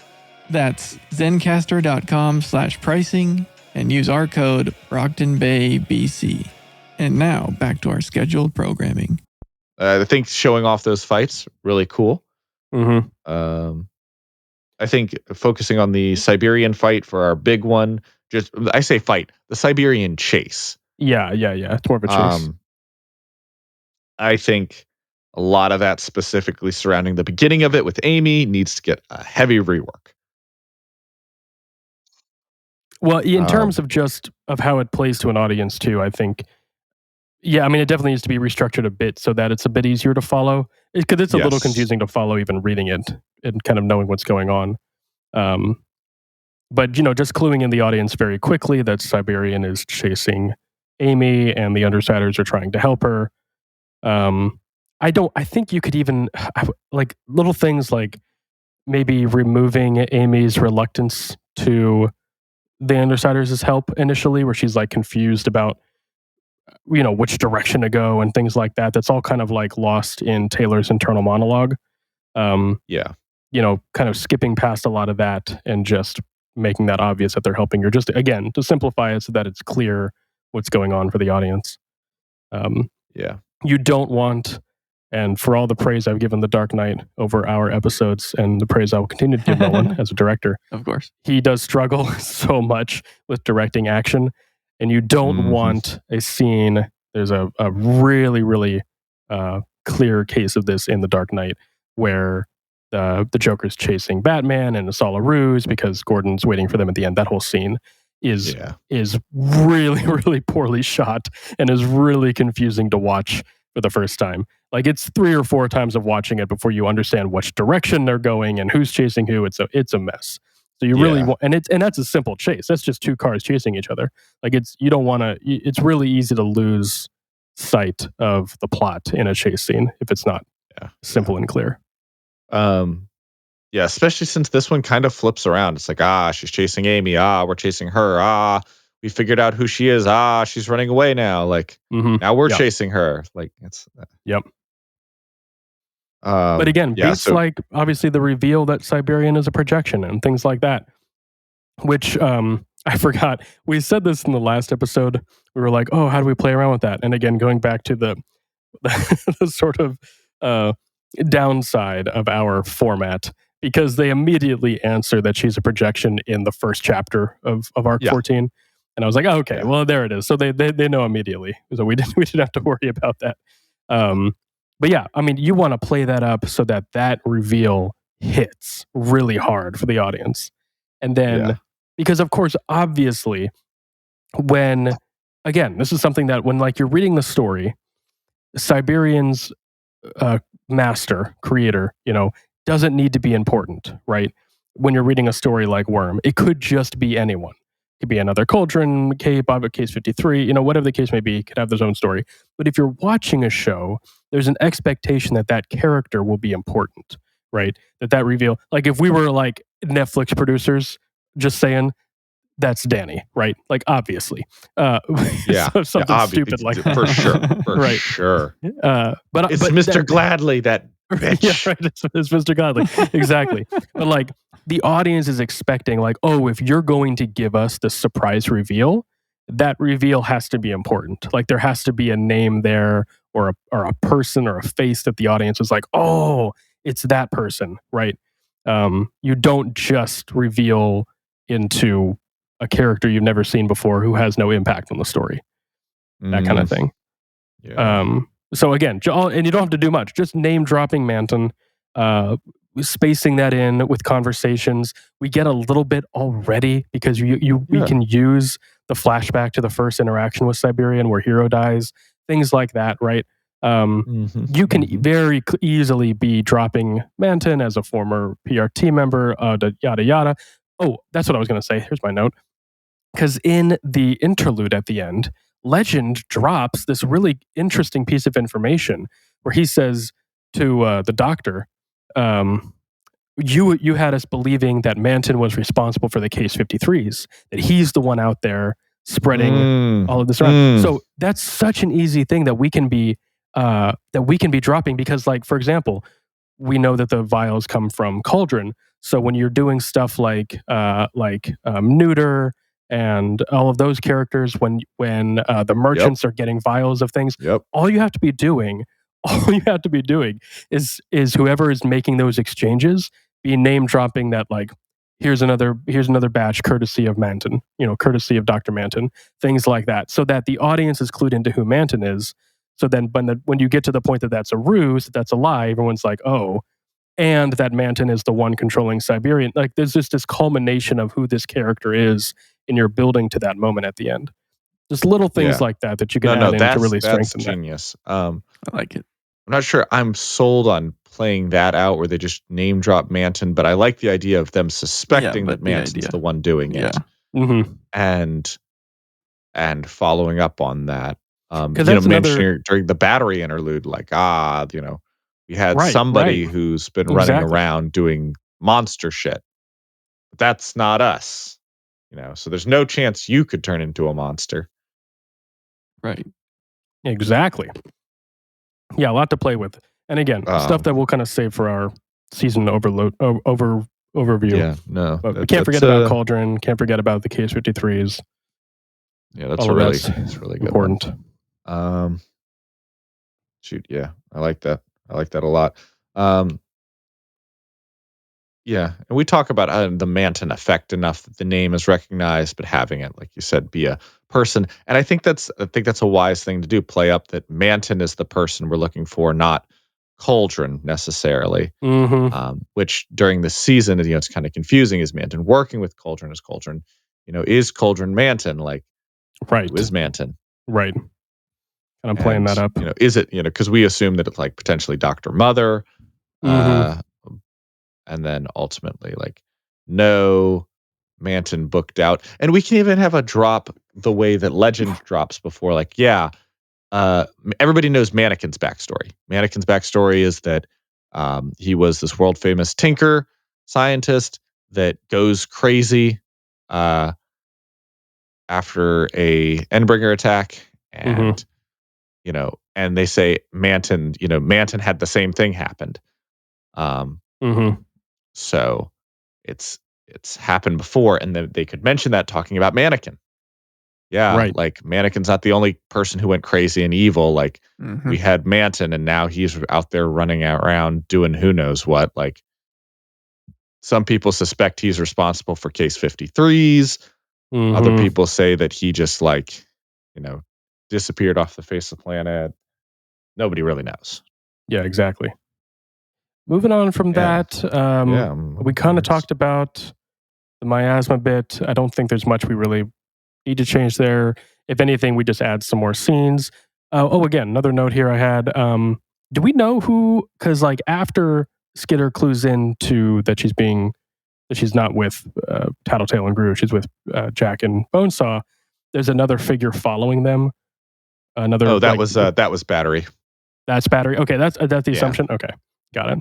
That's zencastr.com/pricing and use our code Brocktonbaybc. And now back to our scheduled programming. I think showing off those fights, really cool. I think focusing on the Siberian fight for our big one, I say fight, the Siberian chase. Yeah. It's more of a chase. I think a lot of that specifically surrounding the beginning of it with Amy needs to get a heavy rework. Well, in terms of just of how it plays to an audience too, I think, it definitely needs to be restructured a bit so that it's a bit easier to follow. Because it's a little confusing to follow even reading it and kind of knowing what's going on. But, just cluing in the audience very quickly that Siberian is chasing Amy and the Undersiders are trying to help her. I think you could even, like little things like maybe removing Amy's reluctance to the Undersiders' help initially, where she's like confused about, which direction to go and things like that. That's all kind of like lost in Taylor's internal monologue. Kind of skipping past a lot of that and just making that obvious that they're helping her. Just again, to simplify it so that it's clear what's going on for the audience. You don't want, and for all the praise I've given The Dark Knight over our episodes and the praise I will continue to give Nolan as a director, of course, he does struggle so much with directing action, and you don't want a scene. There's a really, really clear case of this in The Dark Knight where the Joker's chasing Batman and it's all a ruse because Gordon's waiting for them at the end. That whole scene is really, really poorly shot and is really confusing to watch for the first time. Like it's 3 or 4 times of watching it before you understand which direction they're going and who's chasing who. It's a mess. So you really want, and that's a simple chase. That's just 2 cars chasing each other. Like it's really easy to lose sight of the plot in a chase scene if it's not simple and clear. Especially since this one kind of flips around. It's like, she's chasing Amy. We're chasing her. We figured out who she is. She's running away now. Like now we're chasing her. Like it's but again, beats like obviously the reveal that Siberian is a projection and things like that, which I forgot. We said this in the last episode. We were like, how do we play around with that? And again, going back to the sort of downside of our format, because they immediately answer that she's a projection in the first chapter of Arc 14. And I was like, oh, okay, well, there it is. So they know immediately. So we didn't have to worry about that. But yeah, I mean, you want to play that up so that reveal hits really hard for the audience. And then, because of course, obviously, when, again, this is something that when like you're reading the story, Siberian's master, creator, doesn't need to be important, right? When you're reading a story like Worm, it could just be anyone. It could be another Cauldron, Case 53, whatever the case may be, could have their own story. But if you're watching a show, there's an expectation that character will be important, right? That reveal, like if we were like Netflix producers, just saying, that's Danny, right? Like obviously, something stupid like that. For sure. But it's Mr. Gladly, that bitch. Yeah, right. It's Mr. Gladly, exactly. But like the audience is expecting, like, oh, if you're going to give us the surprise reveal, that reveal has to be important. Like there has to be a name there, or a person or a face that the audience is like, oh, it's that person, right? You don't just reveal into a character you've never seen before who has no impact on the story. That kind of thing. Yeah. So again, and you don't have to do much. Just name dropping Manton, spacing that in with conversations. We get a little bit already because we can use the flashback to the first interaction with Siberian where Hero dies, things like that, right? You can very easily be dropping Manton as a former PRT member, yada yada. Oh, that's what I was going to say. Here's my note. Because in the interlude at the end, Legend drops this really interesting piece of information where he says to the doctor, you had us believing that Manton was responsible for the Case 53s, that he's the one out there spreading all of this around. So that's such an easy thing that we can be dropping because, like, for example, we know that the vials come from Cauldron. So when you're doing stuff like Neuter and all of those characters, when the merchants are getting vials of things, all you have to be doing is whoever is making those exchanges be name dropping that, like, here's another batch courtesy of Manton, courtesy of Dr. Manton, things like that, so that the audience is clued into who Manton is. So then when you get to the point that that's a ruse, that's a lie, everyone's like, oh, and that Manton is the one controlling Siberian. Like there's just this culmination of who this character is, and you're building to that moment at the end. Just little things like that you can add in to really strengthen that. That's genius. I like it. I'm not sure I'm sold on playing that out where they just name drop Manton, but I like the idea of them suspecting that Manton's the one doing it. And following up on that. Mentioning during the battery interlude, like, we had somebody who's been running around doing monster shit. But that's not us. So there's no chance you could turn into a monster. Right. Exactly. Yeah, a lot to play with. And again, stuff that we'll kind of save for our season overview. Yeah, no. But we can't forget about Cauldron, can't forget about the Case 53s. Yeah, that's really good. Important. Shoot, yeah. I like that. I like that a lot. Yeah, and we talk about the Manton effect enough that the name is recognized, but having it, like you said, be a person. And I think that's a wise thing to do. Play up that Manton is the person we're looking for, not Cauldron necessarily. Which during the season, it's kind of confusing. Is Manton working with Cauldron? Is Cauldron, is Cauldron Manton? Like, who is Manton? Right. And I'm playing that up. Is it, because we assume that it's like potentially Dr. Mother. And then ultimately, like, no, Manton booked out. And we can even have a drop the way that Legend drops before. Like, everybody knows Mannequin's backstory. Mannequin's backstory is that he was this world famous tinker scientist that goes crazy after a Endbringer attack. And, and they say Manton had the same thing happened. So it's happened before, and they could mention that talking about Mannequin. Like Mannequin's not the only person who went crazy and evil. Like we had Manton, and now he's out there running around doing who knows what. Like some people suspect he's responsible for Case 53s. Other Mhm. people say that he just disappeared off the face of the planet. Nobody really knows. Yeah, exactly. Moving on from Yeah. that, Yeah. we kind of talked about the miasma bit. I don't think there's much we really need to change there. If anything, we just add some more scenes. Again, another note here I had. Do we know who? Because after Skitter clues into that she's not with Tattletale and Gru, she's with Jack and Bonesaw. There's another figure following them. Another that was Battery. That's Battery. Okay, that's the Yeah. assumption. Okay, got it.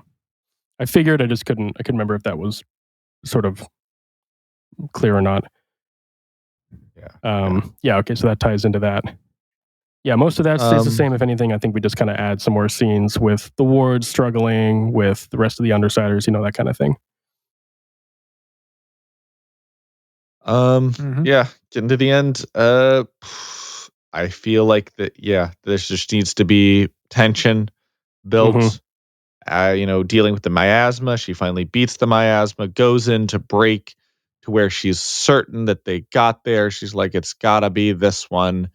I figured. I couldn't remember if that was sort of clear or not. Yeah. Okay, so that ties into that. Yeah, most of that stays the same. If anything, I think we just kind of add some more scenes with the wards struggling with the rest of the Undersiders, that kind of thing. Yeah, getting to the end. I feel like that. Yeah, there just needs to be tension built. Dealing with the miasma. She finally beats the miasma, goes in to break to where she's certain that they got there. She's like, it's gotta be this one.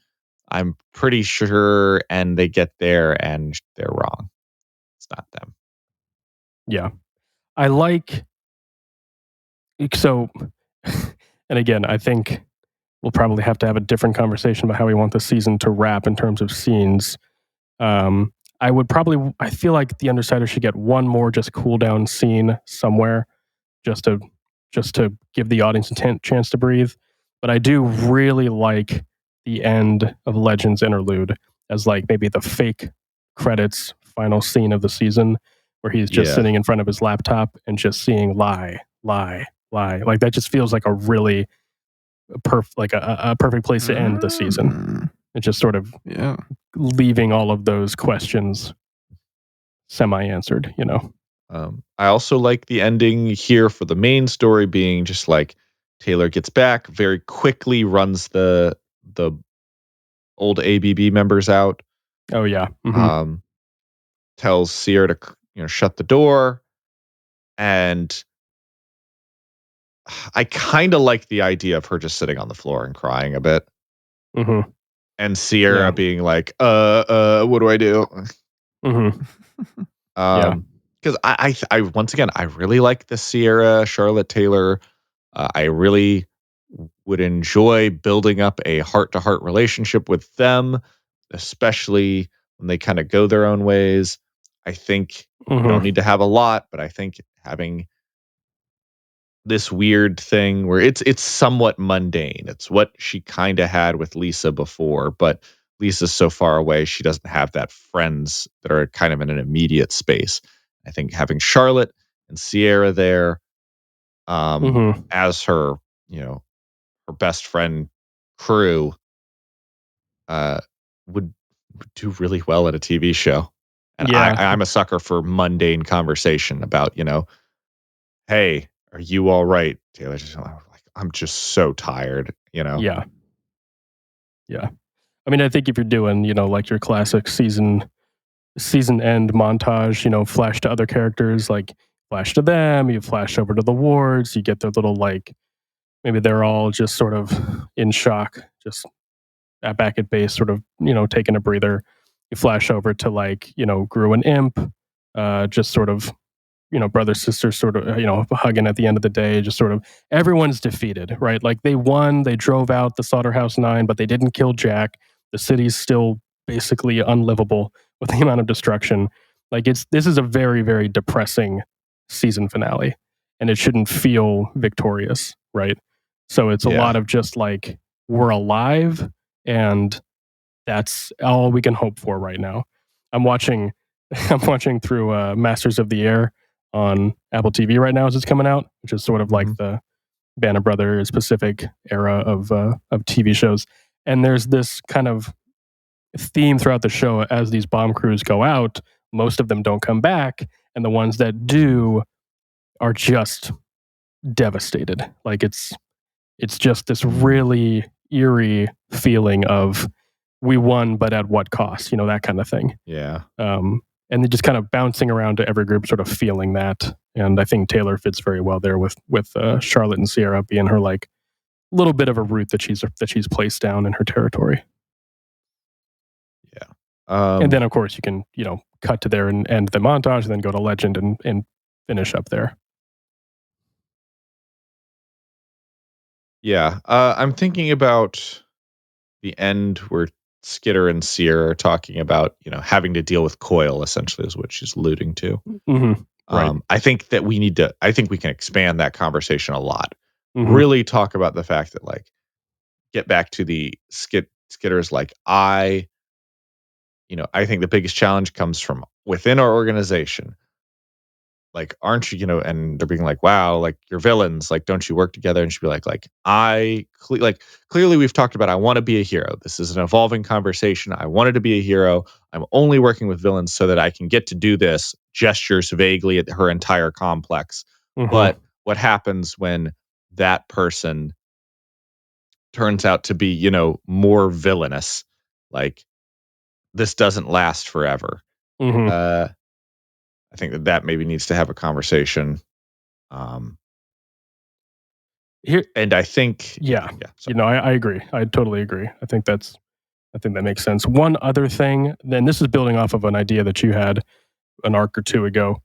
I'm pretty sure. And they get there and they're wrong. It's not them. Yeah. I like. So, and again, I think we'll probably have to have a different conversation about how we want the season to wrap in terms of scenes. I feel like the Undersider should get one more just cool down scene somewhere just to give the audience a chance to breathe. But I do really like the end of Legends interlude as maybe the fake credits final scene of the season where he's just sitting in front of his laptop and just seeing lie. That just feels like a really a perfect place to end the season. It's just sort of leaving all of those questions semi-answered, I also like the ending here for the main story being just Taylor gets back, very quickly runs the old ABB members out. Oh yeah. Tells Sierra to shut the door, and I kind of like the idea of her just sitting on the floor and crying a bit. And Sierra being like, what do I do? Because I once again, I really like the Sierra, Charlotte, Taylor. I really would enjoy building up a heart-to-heart relationship with them, especially when they kind of go their own ways. I think you don't need to have a lot, but I think having this weird thing where it's somewhat mundane. It's what she kind of had with Lisa before, but Lisa's so far away, she doesn't have that friends that are kind of in an immediate space. I think having Charlotte and Sierra there as her, her best friend crew would do really well at a TV show. And I'm a sucker for mundane conversation about, hey, are you all right? Taylor just I'm just so tired, Yeah. I mean, I think if you're doing, your classic season end montage, flash to other characters, flash to them, you flash over to the wards, you get their little maybe they're all just sort of in shock, just back at base, sort of, taking a breather. You flash over to Gru and Imp, just sort of, brother, sister, sort of, hugging at the end of the day, just sort of everyone's defeated, right? They won, they drove out the Slaughterhouse 9, but they didn't kill Jack. The city's still basically unlivable with the amount of destruction. This is a very, very depressing season finale, and it shouldn't feel victorious, right? So it's a lot of just we're alive, and that's all we can hope for right now. I'm watching through Masters of the Air on Apple TV right now as it's coming out, which is sort of like the Banner Brothers Pacific era of TV shows. And there's this kind of theme throughout the show as these bomb crews go out. Most of them don't come back, and the ones that do are just devastated. It's just this really eerie feeling of we won, but at what cost? That kind of thing. Yeah. And they're just kind of bouncing around to every group, sort of feeling that. And I think Taylor fits very well there with Charlotte and Sierra being her little bit of a route that she's placed down in her territory. Yeah. And then, of course, you can, cut to there and end the montage, and then go to Legend and finish up there. Yeah. I'm thinking about the end where Skitter and Seer are talking about, having to deal with Coil, essentially, is what she's alluding to. Mm-hmm. Right. I think that I think we can expand that conversation a lot. Mm-hmm. Really talk about the fact that, like, get back to the Skitter's like, I think the biggest challenge comes from within our organization. Like, aren't you, and they're being like, wow, like, you're villains, like, don't you work together? And she'd be like, clearly we've talked about, I want to be a hero. This is an evolving conversation. I wanted to be a hero. I'm only working with villains so that I can get to do this. Gestures vaguely at her entire complex. Mm-hmm. But what happens when that person turns out to be, more villainous? Like, this doesn't last forever. Mm-hmm. I think that maybe needs to have a conversation. Here, and I think, I agree. I totally agree. I think that makes sense. One other thing, then this is building off of an idea that you had an arc or two ago,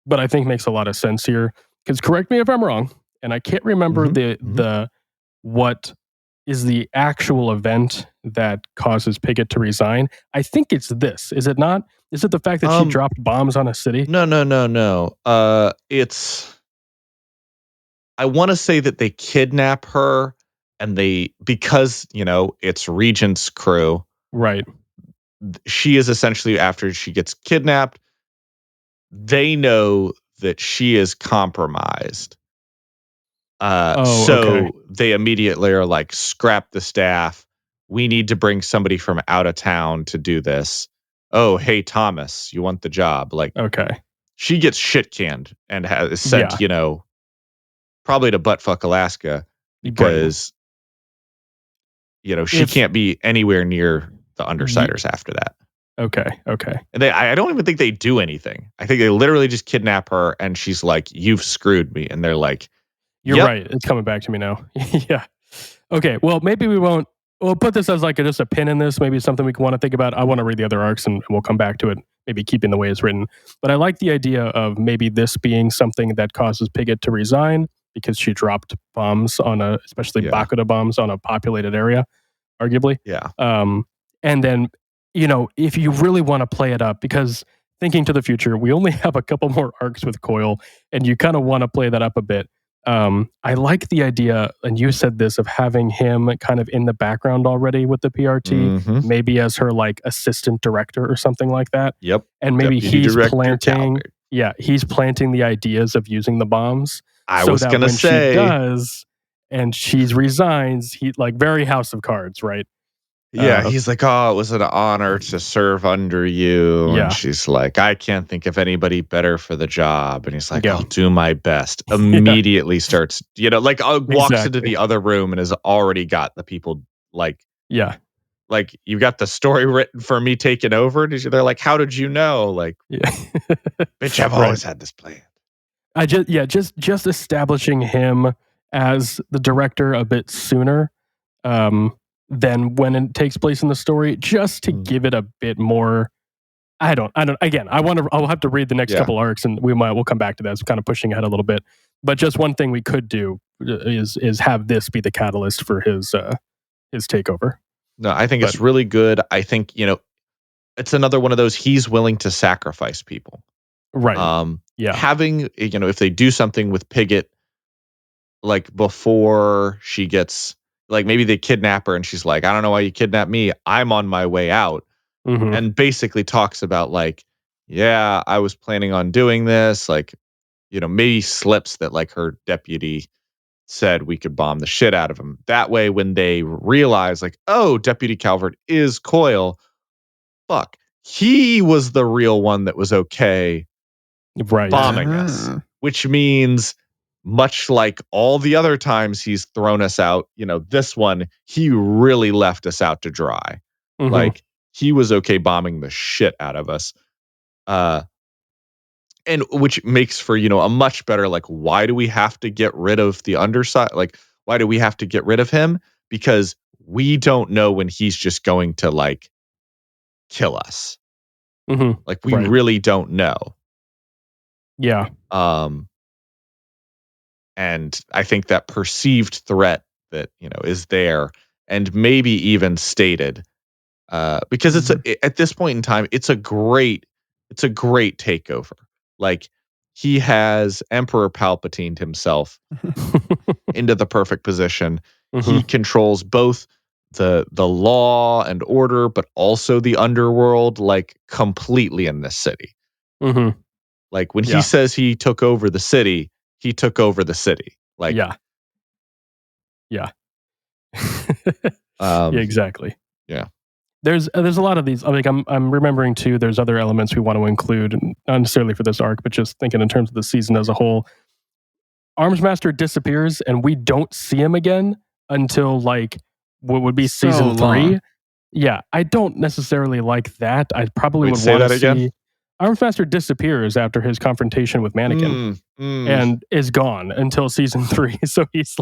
but I think makes a lot of sense here. Because correct me if I'm wrong, and I can't remember the what is the actual event that causes Pigott to resign. I think it's this. Is it not? Is it the fact that she dropped bombs on a city? No. I want to say that they kidnap her, and because it's Regent's crew. Right. She is essentially, after she gets kidnapped, they know that she is compromised. So they immediately are like, scrap the staff. We need to bring somebody from out of town to do this. Oh, hey, Thomas, you want the job? Like, okay. She gets shit canned and is sent, probably to buttfuck Alaska, because, she can't be anywhere near the Undersiders after that. Okay. And I don't even think they do anything. I think they literally just kidnap her, and she's like, you've screwed me. And they're like, You're right. It's coming back to me now. Yeah. Okay. Well, maybe we'll put this as just a pin in this. Maybe it's something we want to think about. I want to read the other arcs, and we'll come back to it, maybe keeping the way it's written. But I like the idea of maybe this being something that causes Pigott to resign because she dropped bombs especially Bakuda bombs on a populated area, arguably. Yeah. And then, if you really want to play it up, because thinking to the future, we only have a couple more arcs with Coil, and you kind of want to play that up a bit. I like the idea, and you said this, of having him kind of in the background already with the PRT, maybe as her assistant director or something like that. Yep. And maybe he's planting the ideas of using the bombs. I was going to say, she does, and she resigns, he very House of Cards, right? Yeah, he's like, oh, it was an honor to serve under you. Yeah. And she's like, I can't think of anybody better for the job. And he's like, I'll do my best. Immediately starts, walks into the other room and has already got the people you got the story written for me taking over. They're like, how did you know? Bitch, I've always had this plan. Just establishing him as the director a bit sooner. Than when it takes place in the story, just to give it a bit more. I don't. Again, I'll have to read the next couple arcs, and we'll come back to that. It's kind of pushing ahead a little bit, but just one thing we could do is have this be the catalyst for his takeover. No, I think it's really good. I think it's another one of those, he's willing to sacrifice people, right? Having if they do something with Pigott, before she gets. Maybe they kidnap her and she's like, I don't know why you kidnapped me. I'm on my way out. Mm-hmm. And basically talks about I was planning on doing this. Maybe slips that her deputy said we could bomb the shit out of him. That way, when they realize Deputy Calvert is Coil, fuck, he was the real one that was okay bombing us. Which means, much like all the other times he's thrown us out, this one, he really left us out to dry. Mm-hmm. He was okay bombing the shit out of us. And which makes for, a much better, why do we have to get rid of the underside? Why do we have to get rid of him? Because we don't know when he's just going to like kill us. Mm-hmm. Like we really don't know. Yeah. And I think that perceived threat that, is there and maybe even stated, because it's at this point in time, it's a great takeover. Like he has Emperor Palpatine himself into the perfect position. He controls both the law and order, but also the underworld, like completely in this city. Like when he says he took over the city, he took over the city. Like yeah, exactly. Yeah. There's a lot of these. Like I'm remembering too. There's other elements we want to include, not necessarily for this arc, but just thinking in terms of the season as a whole. Armsmaster disappears, and we don't see him again until like what would be season 3. Yeah, I don't necessarily like that. I probably would want to see Armsmaster disappears after his confrontation with Mannequin and is gone until season 3. So he's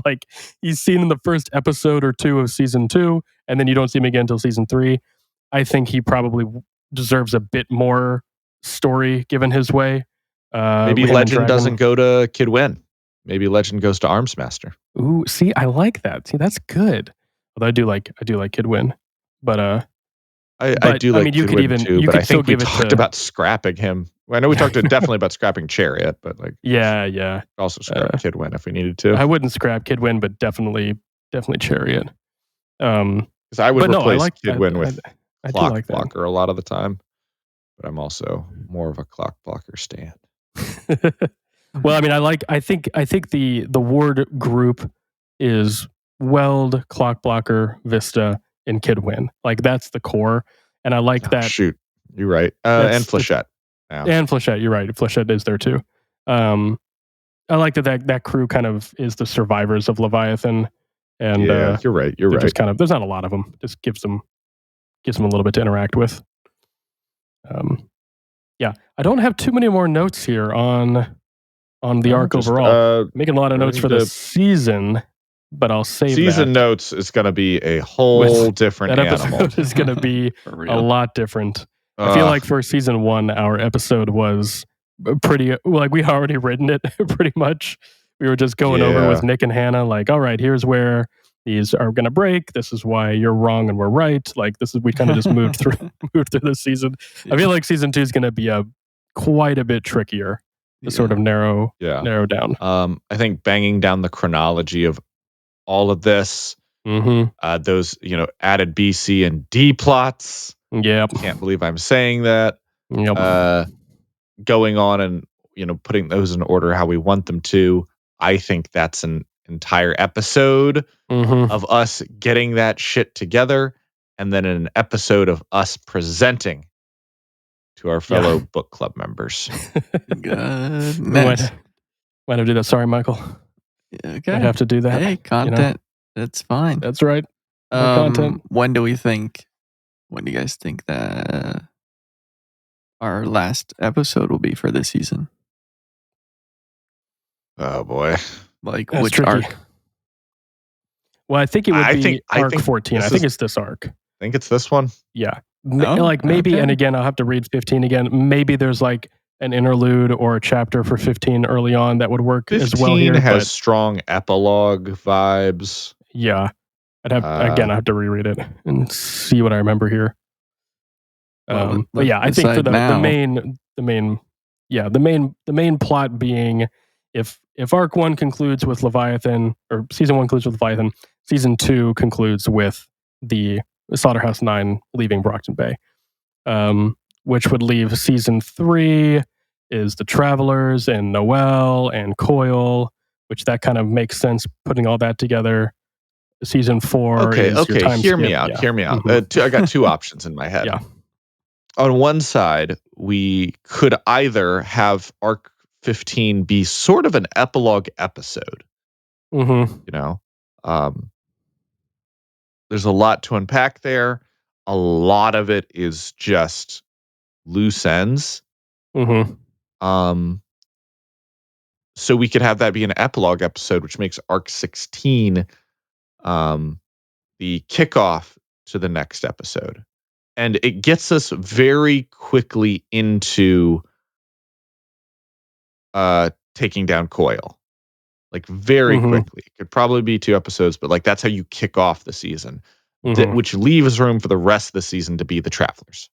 seen in the first episode or 2 of season 2, and then you don't see him again until season 3. I think he probably deserves a bit more story given his way. Maybe Legend doesn't go to Kid Wen. Maybe Legend goes to Armsmaster. Ooh, see, I like that. See, that's good. Although I do like Kid Wen, but I do like you Kid could Wen even too, but I think we talked about scrapping him. Well, I know we talked definitely about scrapping Chariot, but like yeah. Also scrap Kid Wen if we needed to. I wouldn't scrap Kid Wen, but definitely Chariot. Because I would replace Kid Wen with Clock Blocker a lot of the time, but I'm also more of a Clock Blocker stan. Well, I mean, I think the ward group is Weld, Clock Blocker, Vista, and Kid Wen. Like that's the core, and I like that. Shoot, you're right. And Flechette. And Flechette, you're right. Flechette is there too. I like that crew kind of is the survivors of Leviathan, and you're right. You're right. Just kind of there's not a lot of them. Just gives them a little bit to interact with. Yeah, I don't have too many more notes here on the arc overall. Making a lot of notes for the season, but I'll save season notes is going to be a whole different that animal. Episode is going to be a lot different. I feel like for season 1, our episode was pretty like we already written it pretty much. We were just going over with Nick and Hannah, like, all right, here's where these are going to break. This is why you're wrong and we're right. Like we kind of just moved through this season. I feel like season 2 is going to be quite a bit trickier to sort of narrow down. I think banging down the chronology of all of this, those added B, C, and D plots. Yep. Can't believe I'm saying that. Yep. Going on and putting those in order how we want them to. I think that's an entire episode of us getting that shit together, and then an episode of us presenting to our fellow book club members. Good. Why do I do that? Sorry, Michael. Okay. I have to do that. Hey, content. That's fine. That's right. Content. When do you guys think that our last episode will be for this season? Oh boy. Like That's which tricky. arc? Well, I think it would be arc 14. I think it's this arc. I think it's this one. Yeah. Maybe, and again, I'll have to read 15 again. Maybe there's like an interlude or a chapter for 15 early on that would work as well here. 15 has strong epilogue vibes. Yeah. I have to reread it and see what I remember here. But yeah, I think for the main plot being if arc 1 concludes with Leviathan, or season 1 concludes with Leviathan, season 2 concludes with the Slaughterhouse 9 leaving Brockton Bay, which would leave season 3 is the Travelers and Noel and Coil, which that kind of makes sense putting all that together. Season 4 is your time Hear skip. me out. I got two options in my head. Yeah. On one side, we could either have arc 15 be sort of an epilogue episode. There's a lot to unpack there. A lot of it is just loose ends. so we could have that be an epilogue episode, which makes arc 16 the kickoff to the next episode. And it gets us very quickly into taking down Coil. Like very quickly. It could probably be 2 episodes, but like that's how you kick off the season. Which leaves room for the rest of the season to be the Travelers.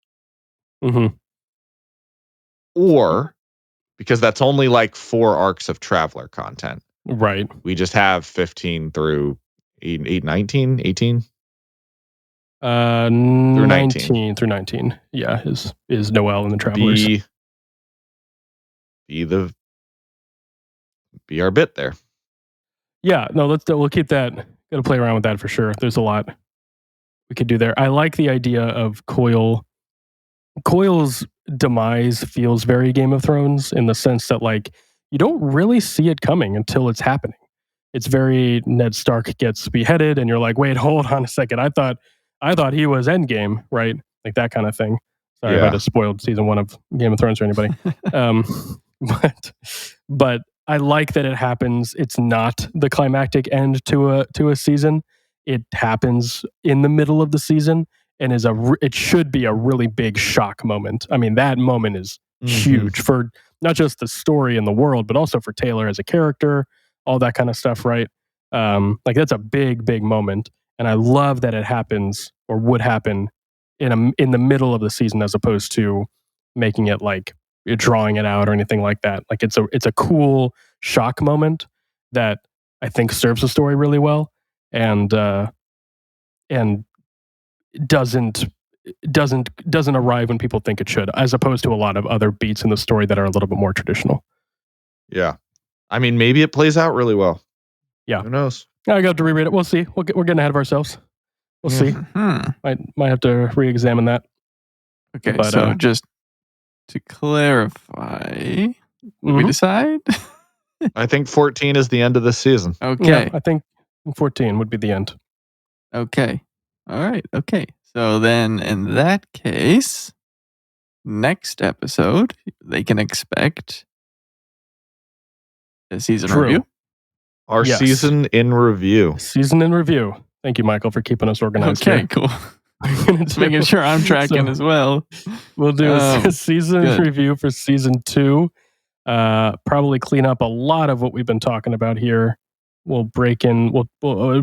Or, because that's only like 4 arcs of Traveler content. Right. We just have 15 through 19, 18? Through 19. Through 19. Yeah, is Noel and the Travelers. Be our bit there. Yeah, no, we'll keep that. Gotta play around with that for sure. There's a lot we could do there. I like the idea of Coil. Coil's demise feels very Game of Thrones in the sense that like you don't really see it coming until it's happening. It's very Ned Stark gets beheaded, and you're like, wait, hold on a second. I thought he was Endgame, right? Like that kind of thing. Sorry if I just spoiled season 1 of Game of Thrones for anybody. But I like that it happens. It's not the climactic end to a season. It happens in the middle of the season and it should be a really big shock moment. I mean, that moment is huge for not just the story and the world, but also for Taylor as a character, all that kind of stuff, right? Like that's a big, big moment. And I love that it happens or would happen in the middle of the season as opposed to making it like you're drawing it out or anything like that. Like it's a cool shock moment that I think serves the story really well and doesn't arrive when people think it should, as opposed to a lot of other beats in the story that are a little bit more traditional. Yeah. I mean, maybe it plays out really well. Yeah. Who knows? I got to reread it. We'll see. We're getting ahead of ourselves. We'll see. Might have to re-examine that. Okay, but, so just to clarify, we decide? I think 14 is the end of the season. Okay. Yeah, I think 14 would be the end. Okay. All right. Okay. So then in that case, next episode, they can expect a season review. Our season in review. Season in review. Thank you, Michael, for keeping us organized. Okay, cool. Just making sure I'm tracking as well. We'll do a season review for season 2. Probably clean up a lot of what we've been talking about here. We'll break in. It'll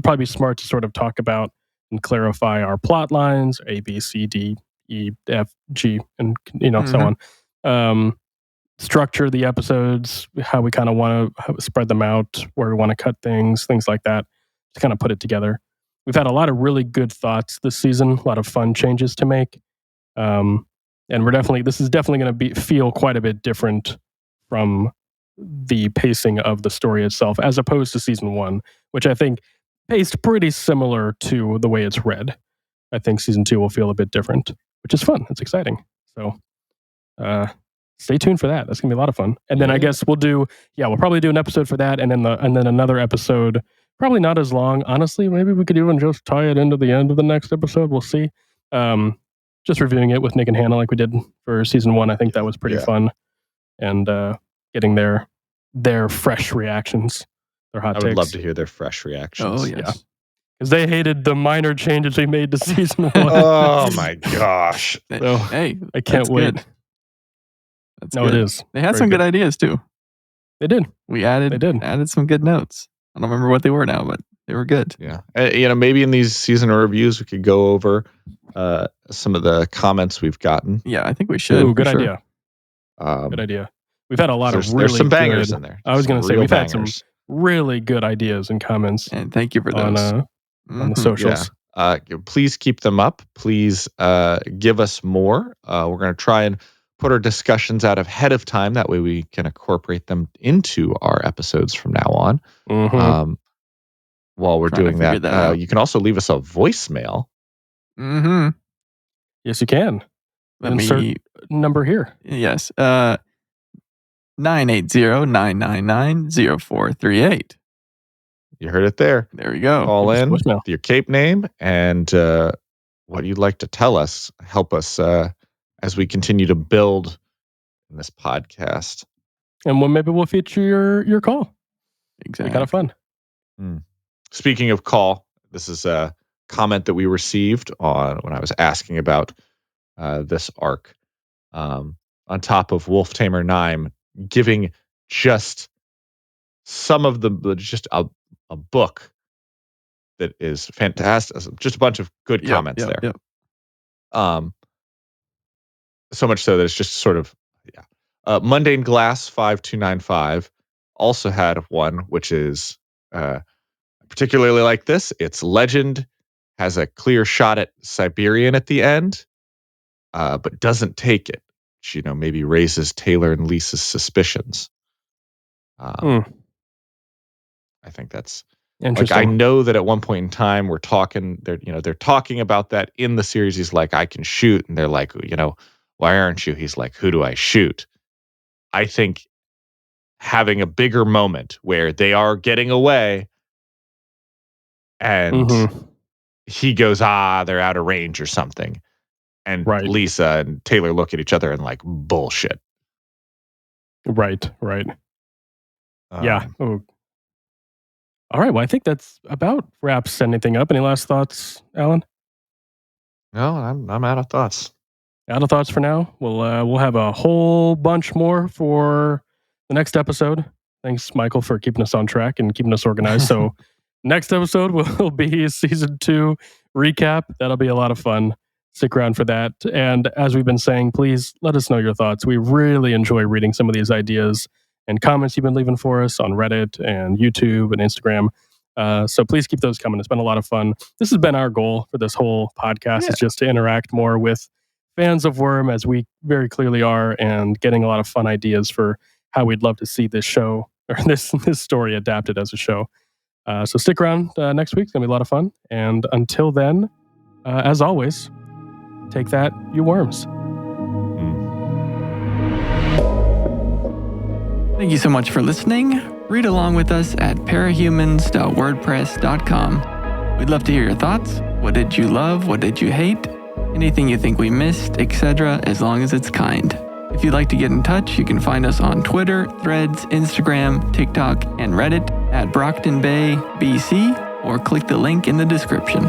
probably be smart to sort of talk about and clarify our plot lines: A, B, C, D, E, F, G, and so on. Structure the episodes, how we kind of want to spread them out, where we want to cut things like that. To kind of put it together. We've had a lot of really good thoughts this season. A lot of fun changes to make, and this is definitely going to feel quite a bit different from the pacing of the story itself, as opposed to season 1, which I think paced pretty similar to the way it's read. I think season 2 will feel a bit different, which is fun. It's exciting. So stay tuned for that. That's gonna be a lot of fun. And then I guess we'll probably do an episode for that, and then another episode, probably not as long. Honestly, maybe we could even just tie it into the end of the next episode. We'll see. Just reviewing it with Nick and Hannah like we did for season 1. I think that was pretty fun. And getting their fresh reactions, their hot takes. I would love to hear their fresh reactions. Oh, yes. Because they hated the minor changes we made to season 1. Oh, my gosh. So, hey, I can't wait. Good. That's good. It is. They had some good ideas, too. They did. We added some good notes. I don't remember what they were now, but they were good. Yeah. Maybe in these season reviews, we could go over some of the comments we've gotten. Yeah, I think we should. Ooh, good idea. Good idea. We've had a lot of there's some bangers in there. I was going to say, we've had some really good ideas and comments. And thank you for those. On the socials. Yeah. Please keep them up. Please give us more. We're going to try and put our discussions out ahead of time. That way we can incorporate them into our episodes from now on. While we're doing that, you can also leave us a voicemail. Yes, you can. Insert number here. Yes. 980-999-0438. You heard it there. There we go. Call in with your Cape name and what you'd like to tell us. Help us as we continue to build in this podcast. And maybe we'll feature your call. Exactly. Kind of fun. Speaking of call, this is a comment that we received when I was asking about this arc. On top of Wolf Tamer Nime giving just some of just a book that is fantastic. Just a bunch of good comments there. Yep. So much so that it's just sort of, Mundane Glass 5295 also had one, which is particularly like this. Its legend has a clear shot at Siberian at the end, but doesn't take it. Which, maybe raises Taylor and Lisa's suspicions. I think that's interesting. I know that at one point in time they're talking about that in the series. He's like, I can shoot, and they're like, why aren't you? He's like, who do I shoot? I think having a bigger moment where they are getting away and he goes, they're out of range or something. And Lisa and Taylor look at each other and like, bullshit. Right. Yeah. Oh. All right. Well, I think that's about wraps anything up. Any last thoughts, Alan? No, I'm out of thoughts. Out of thoughts for now. We'll have a whole bunch more for the next episode. Thanks, Michael, for keeping us on track and keeping us organized. So next episode will be season 2 recap. That'll be a lot of fun. Stick around for that. And as we've been saying, please let us know your thoughts. We really enjoy reading some of these ideas and comments you've been leaving for us on Reddit and YouTube and Instagram. So please keep those coming. It's been a lot of fun. This has been our goal for this whole podcast, is just to interact more with fans of Worm, as we very clearly are, and getting a lot of fun ideas for how we'd love to see this show or this story adapted as a show. So stick around next week. It's going to be a lot of fun. And until then, as always, take that, you worms. Thank you so much for listening. Read along with us at parahumans.wordpress.com. We'd love to hear your thoughts. What did you love? What did you hate? Anything you think we missed, etc., as long as it's kind. If you'd like to get in touch, you can find us on Twitter, Threads, Instagram, TikTok, and Reddit at Brocktonbaybc, or click the link in the description.